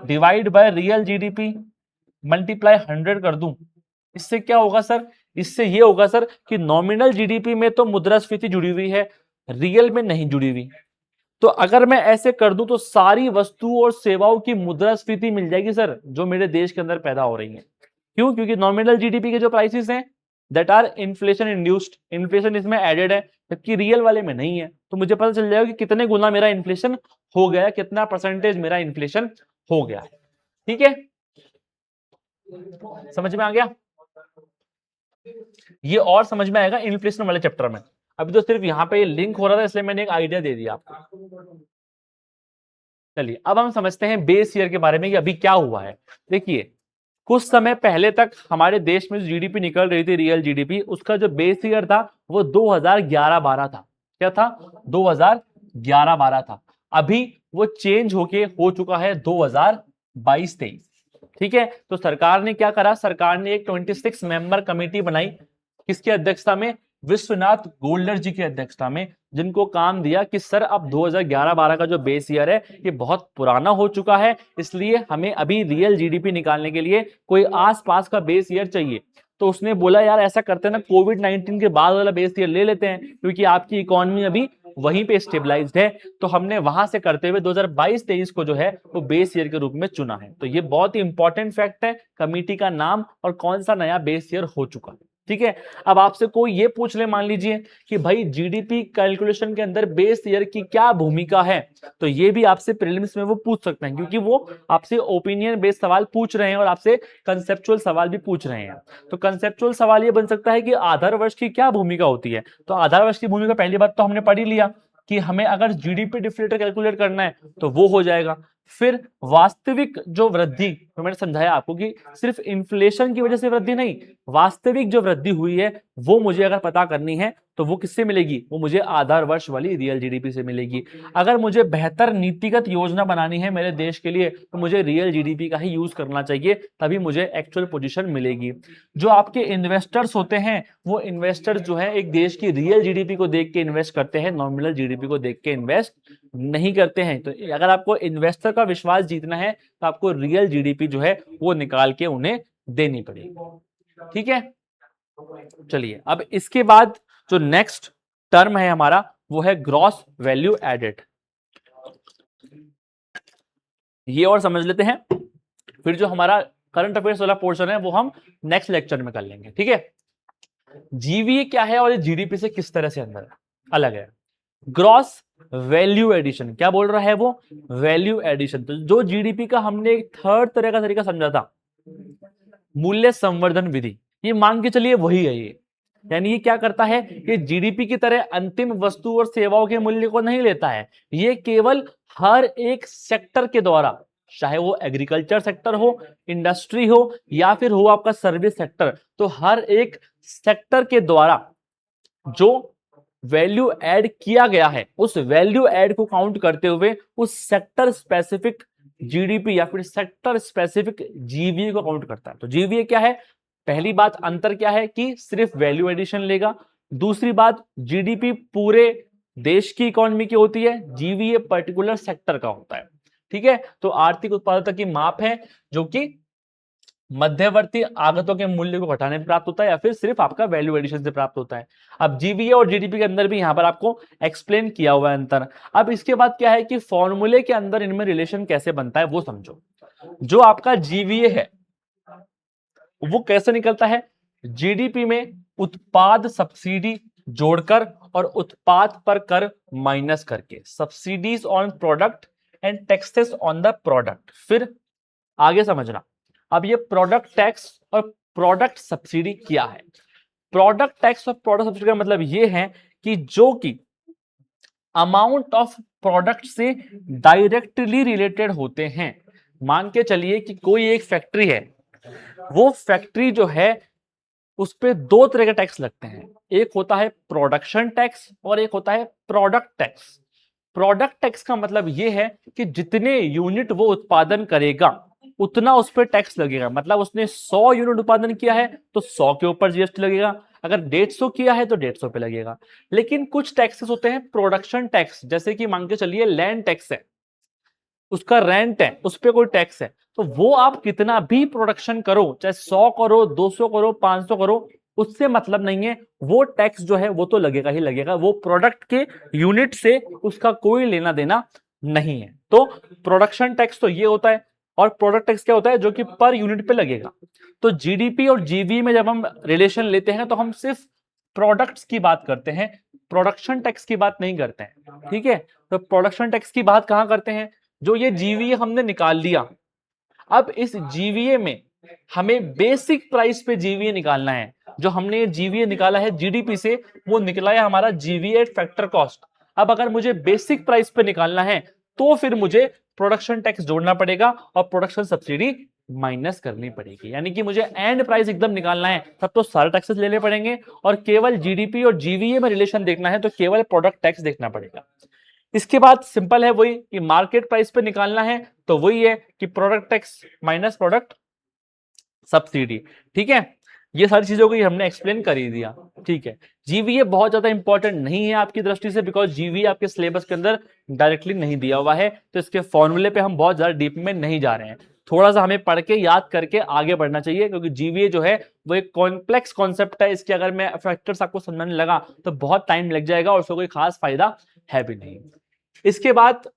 divide by real GDP multiply 100 कर दूं, इससे क्या होगा सर? इससे ये होगा सर कि नॉमिनल जीडीपी में तो मुद्रास्फीति जुड़ी हुई है, रियल में नहीं जुड़ी हुई। तो अगर मैं ऐसे कर दूं तो सारी वस्तुओं और सेवाओं की मुद्रास्फीति मिल जाएगी सर, जो मेरे देश के अंदर पैदा हो रही है। क्यों? क्योंकि नॉमिनल जीडीपी के जो प्राइसेस हैं that are inflation induced, inflation इसमें एडेड है, जबकि रियल वाले में नहीं है। तो मुझे पता चल जाएगा कि कितने गुना मेरा इन्फ्लेशन हो गया, कितना परसेंटेज मेरा इन्फ्लेशन हो गया, ठीक है। समझ में आ गया? ये और समझ में आएगा इन्फ्लेशन वाले चैप्टर में। अभी तो सिर्फ यहां पे लिंक हो रहा था, इसलिए मैंने एक आइडिया दे दिया आपको। चलिए अब हम समझते हैं बेस ईयर के बारे में कि अभी क्या हुआ है। देखिए, कुछ समय पहले तक हमारे देश में जो जीडीपी निकल रही थी, रियल जीडीपी, उसका जो बेस ईयर था वो 2011-12 था। क्या था? 2011-12 था। अभी वो चेंज होके हो चुका है 2022-23, ठीक है। तो सरकार ने क्या करा? सरकार ने एक 26 मेंबर कमेटी बनाई, किसकी अध्यक्षता में? विश्वनाथ गोल्डर जी की अध्यक्षता में, जिनको काम दिया कि सर अब 2011-12 का जो बेस ईयर है ये बहुत पुराना हो चुका है, इसलिए हमें अभी रियल जीडीपी निकालने के लिए कोई आसपास का बेस ईयर चाहिए। तो उसने बोला यार ऐसा करते हैं ना, कोविड-19 के बाद वाला बेस ईयर ले लेते हैं, क्योंकि आपकी इकोनॉमी अभी वहीं पे स्टेबलाइज्ड है। तो हमने वहां से करते हुए 2022-23 को जो है वो बेस ईयर के रूप में चुना है। तो ये बहुत ही इंपॉर्टेंट फैक्ट है, कमेटी का नाम और कौन सा नया बेस ईयर हो चुका है, ठीक है। अब आपसे कोई ये पूछ ले, मान लीजिए कि भाई जीडीपी कैलकुलेशन के अंदर बेस ईयर की क्या भूमिका है, तो ये भी आपसे प्रीलिम्स में वो पूछ सकते हैं, क्योंकि वो आपसे ओपिनियन बेस्ड सवाल पूछ रहे हैं और आपसे कंसेप्चुअल सवाल भी पूछ रहे हैं। तो कंसेप्चुअल सवाल ये बन सकता है कि आधार वर्ष की क्या भूमिका होती है। तो आधार वर्ष की भूमिका पहली बात तो हमने पढ़ ही लिया कि हमें अगर जीडीपी डिफ्लेटर कैलकुलेट करना है तो वो हो जाएगा। फिर वास्तविक जो वृद्धि, तो मैंने समझाया आपको कि सिर्फ इन्फ्लेशन की वजह से वृद्धि नहीं, वास्तविक जो वृद्धि हुई है वो मुझे अगर पता करनी है तो वो किससे मिलेगी, वो मुझे आधार वर्ष वाली रियल जीडीपी से मिलेगी। अगर मुझे बेहतर नीतिगत योजना बनानी है मेरे देश के लिए तो मुझे रियल जीडीपी का ही यूज करना चाहिए, तभी मुझे एक्चुअल पोजीशन मिलेगी। जो आपके इन्वेस्टर्स होते हैं वो इन्वेस्टर्स जो है एक देश की रियल जीडीपी को देख के इन्वेस्ट करते हैं, नॉमिनल जीडीपी को देख के इन्वेस्ट नहीं करते हैं। तो अगर आपको इन्वेस्टर का विश्वास जीतना है तो आपको रियल जीडीपी जो है वो निकाल के उन्हें देनी पड़ेगी। ठीक है, चलिए अब इसके बाद जो नेक्स्ट टर्म है हमारा वो है ग्रॉस वैल्यू एडेड। ये और समझ लेते हैं, फिर जो हमारा करंट अफेयर्स वाला पोर्शन है वो हम नेक्स्ट लेक्चर में कर लेंगे। ठीक है, जीवीए क्या है और ये जीडीपी से किस तरह से अंदर अलग है। ग्रॉस वैल्यू एडिशन क्या बोल रहा है वो, वैल्यू एडिशन। तो जो जीडीपी का हमने एक थर्ड तरह का तरीका समझा था, मूल्य संवर्धन विधि, ये मान के चलिए वही है ये। यानी ये क्या करता है, ये जीडीपी की तरह अंतिम वस्तु और सेवाओं के मूल्य को नहीं लेता है, ये केवल हर एक सेक्टर के द्वारा, चाहे वो एग्रीकल्चर सेक्टर हो, इंडस्ट्री हो या फिर हो आपका सर्विस सेक्टर, तो हर एक सेक्टर के द्वारा जो वैल्यू ऐड किया गया है उस वैल्यू ऐड को काउंट करते हुए उस सेक्टर स्पेसिफिक जीडीपी या फिर सेक्टर स्पेसिफिक जीवीए को काउंट करता है। तो जीवीए क्या है, पहली बात अंतर क्या है कि सिर्फ वैल्यू एडिशन लेगा। दूसरी बात, जीडीपी पूरे देश की इकोनॉमी की होती है, जीवीए पर्टिकुलर सेक्टर का होता है। ठीक है, तो आर्थिक उत्पादकता की माप है जो कि मध्यवर्ती आगतों के मूल्य को घटाने में प्राप्त होता है या फिर सिर्फ आपका वैल्यू एडिशन से प्राप्त होता है। अब जीवीए और जीडीपी के अंदर भी यहां पर आपको एक्सप्लेन किया हुआ है अंतर। अब इसके बाद क्या है कि फॉर्मूले के अंदर इनमें रिलेशन कैसे बनता है वो समझो। जो आपका जीवीए है वो कैसे निकलता है, जीडीपी में उत्पाद सब्सिडी जोड़कर और उत्पाद पर कर माइनस करके, subsidies on product and taxes on the product. फिर आगे समझना, अब ये प्रोडक्ट टैक्स और प्रोडक्ट सब्सिडी क्या है। प्रोडक्ट टैक्स और प्रोडक्ट सब्सिडी का मतलब ये है कि जो कि अमाउंट ऑफ प्रोडक्ट से डायरेक्टली रिलेटेड होते हैं। मान के चलिए कि कोई एक फैक्ट्री है, वो फैक्ट्री जो है उस पे दो तरह के टैक्स लगते हैं, एक होता है प्रोडक्शन टैक्स और एक होता है प्रोडक्ट टैक्स। प्रोडक्ट टैक्स का मतलब यह है कि जितने यूनिट वो उत्पादन करेगा उतना उस पर टैक्स लगेगा। मतलब उसने 100 यूनिट उत्पादन किया है तो 100 के ऊपर जीएसटी लगेगा, अगर 150 किया है तो 150 पे लगेगा। लेकिन कुछ टैक्सेस होते हैं प्रोडक्शन टैक्स, जैसे कि मान के चलिए लैंड टैक्स है, उसका रेंट है, उस पर कोई टैक्स है, तो वो आप कितना भी प्रोडक्शन करो, चाहे 100 करो, 200 करो, 500 करो, उससे मतलब नहीं है, वो टैक्स जो है वो तो लगेगा ही लगेगा, वो प्रोडक्ट के यूनिट से उसका कोई लेना देना नहीं है। तो प्रोडक्शन टैक्स तो ये होता है, और प्रोडक्ट टैक्स क्या होता है, जो कि पर यूनिट पे लगेगा। तो जीडीपी और जीवीए में जब हम रिलेशन लेते हैं तो हम सिर्फ प्रोडक्ट्स की बात करते हैं, प्रोडक्शन टैक्स की बात नहीं करते हैं। ठीक है, तो प्रोडक्शन टैक्स की बात कहां करते हैं, जो ये जीवीए हमने निकाल लिया, अब इस जीवीए में हमें बेसिक प्राइस पे जीवीए निकालना है। जो हमने ये जीवीए निकाला है जीडीपी से, वो निकला है हमारा जीवीए फैक्टर कॉस्ट। अब अगर मुझे बेसिक प्राइस पे निकालना है तो फिर मुझे प्रोडक्शन टैक्स जोड़ना पड़ेगा और प्रोडक्शन सब्सिडी माइनस करनी पड़ेगी। यानी कि मुझे एंड प्राइस एकदम निकालना है तब तो सारे टैक्सेस लेने पड़ेंगे, और केवल जीडीपी और जीवीए में रिलेशन देखना है तो केवल प्रोडक्ट टैक्स देखना पड़ेगा। इसके बाद सिंपल है वही कि मार्केट प्राइस पे निकालना है तो वही है कि product tax minus product subsidy. ठीक है, ये सारी चीजों को हमने एक्सप्लेन कर ही दिया। ठीक है, जीवीए बहुत ज्यादा इंपॉर्टेंट नहीं है आपकी दृष्टि से, बिकॉज जीवीए आपके सिलेबस के अंदर डायरेक्टली नहीं दिया हुआ है, तो इसके फॉर्मूले पे हम बहुत ज्यादा डीप में नहीं जा रहे हैं। थोड़ा सा हमें पढ़ के याद करके आगे बढ़ना चाहिए, क्योंकि जीवीए जो है वो एक कॉम्प्लेक्स कॉन्सेप्ट है, इसके अगर मैं फैक्टर्स आपको समझाने लगा तो बहुत टाइम लग जाएगा और उसका कोई खास फायदा है भी नहीं। इसके बाद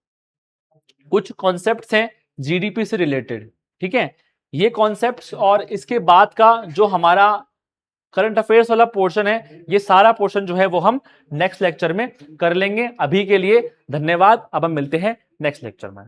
कुछ कॉन्सेप्ट्स हैं जीडीपी से रिलेटेड। ठीक है, ये कॉन्सेप्ट्स और इसके बाद का जो हमारा करंट अफेयर्स वाला पोर्शन है, ये सारा पोर्शन जो है वो हम नेक्स्ट लेक्चर में कर लेंगे। अभी के लिए धन्यवाद, अब हम मिलते हैं नेक्स्ट लेक्चर में।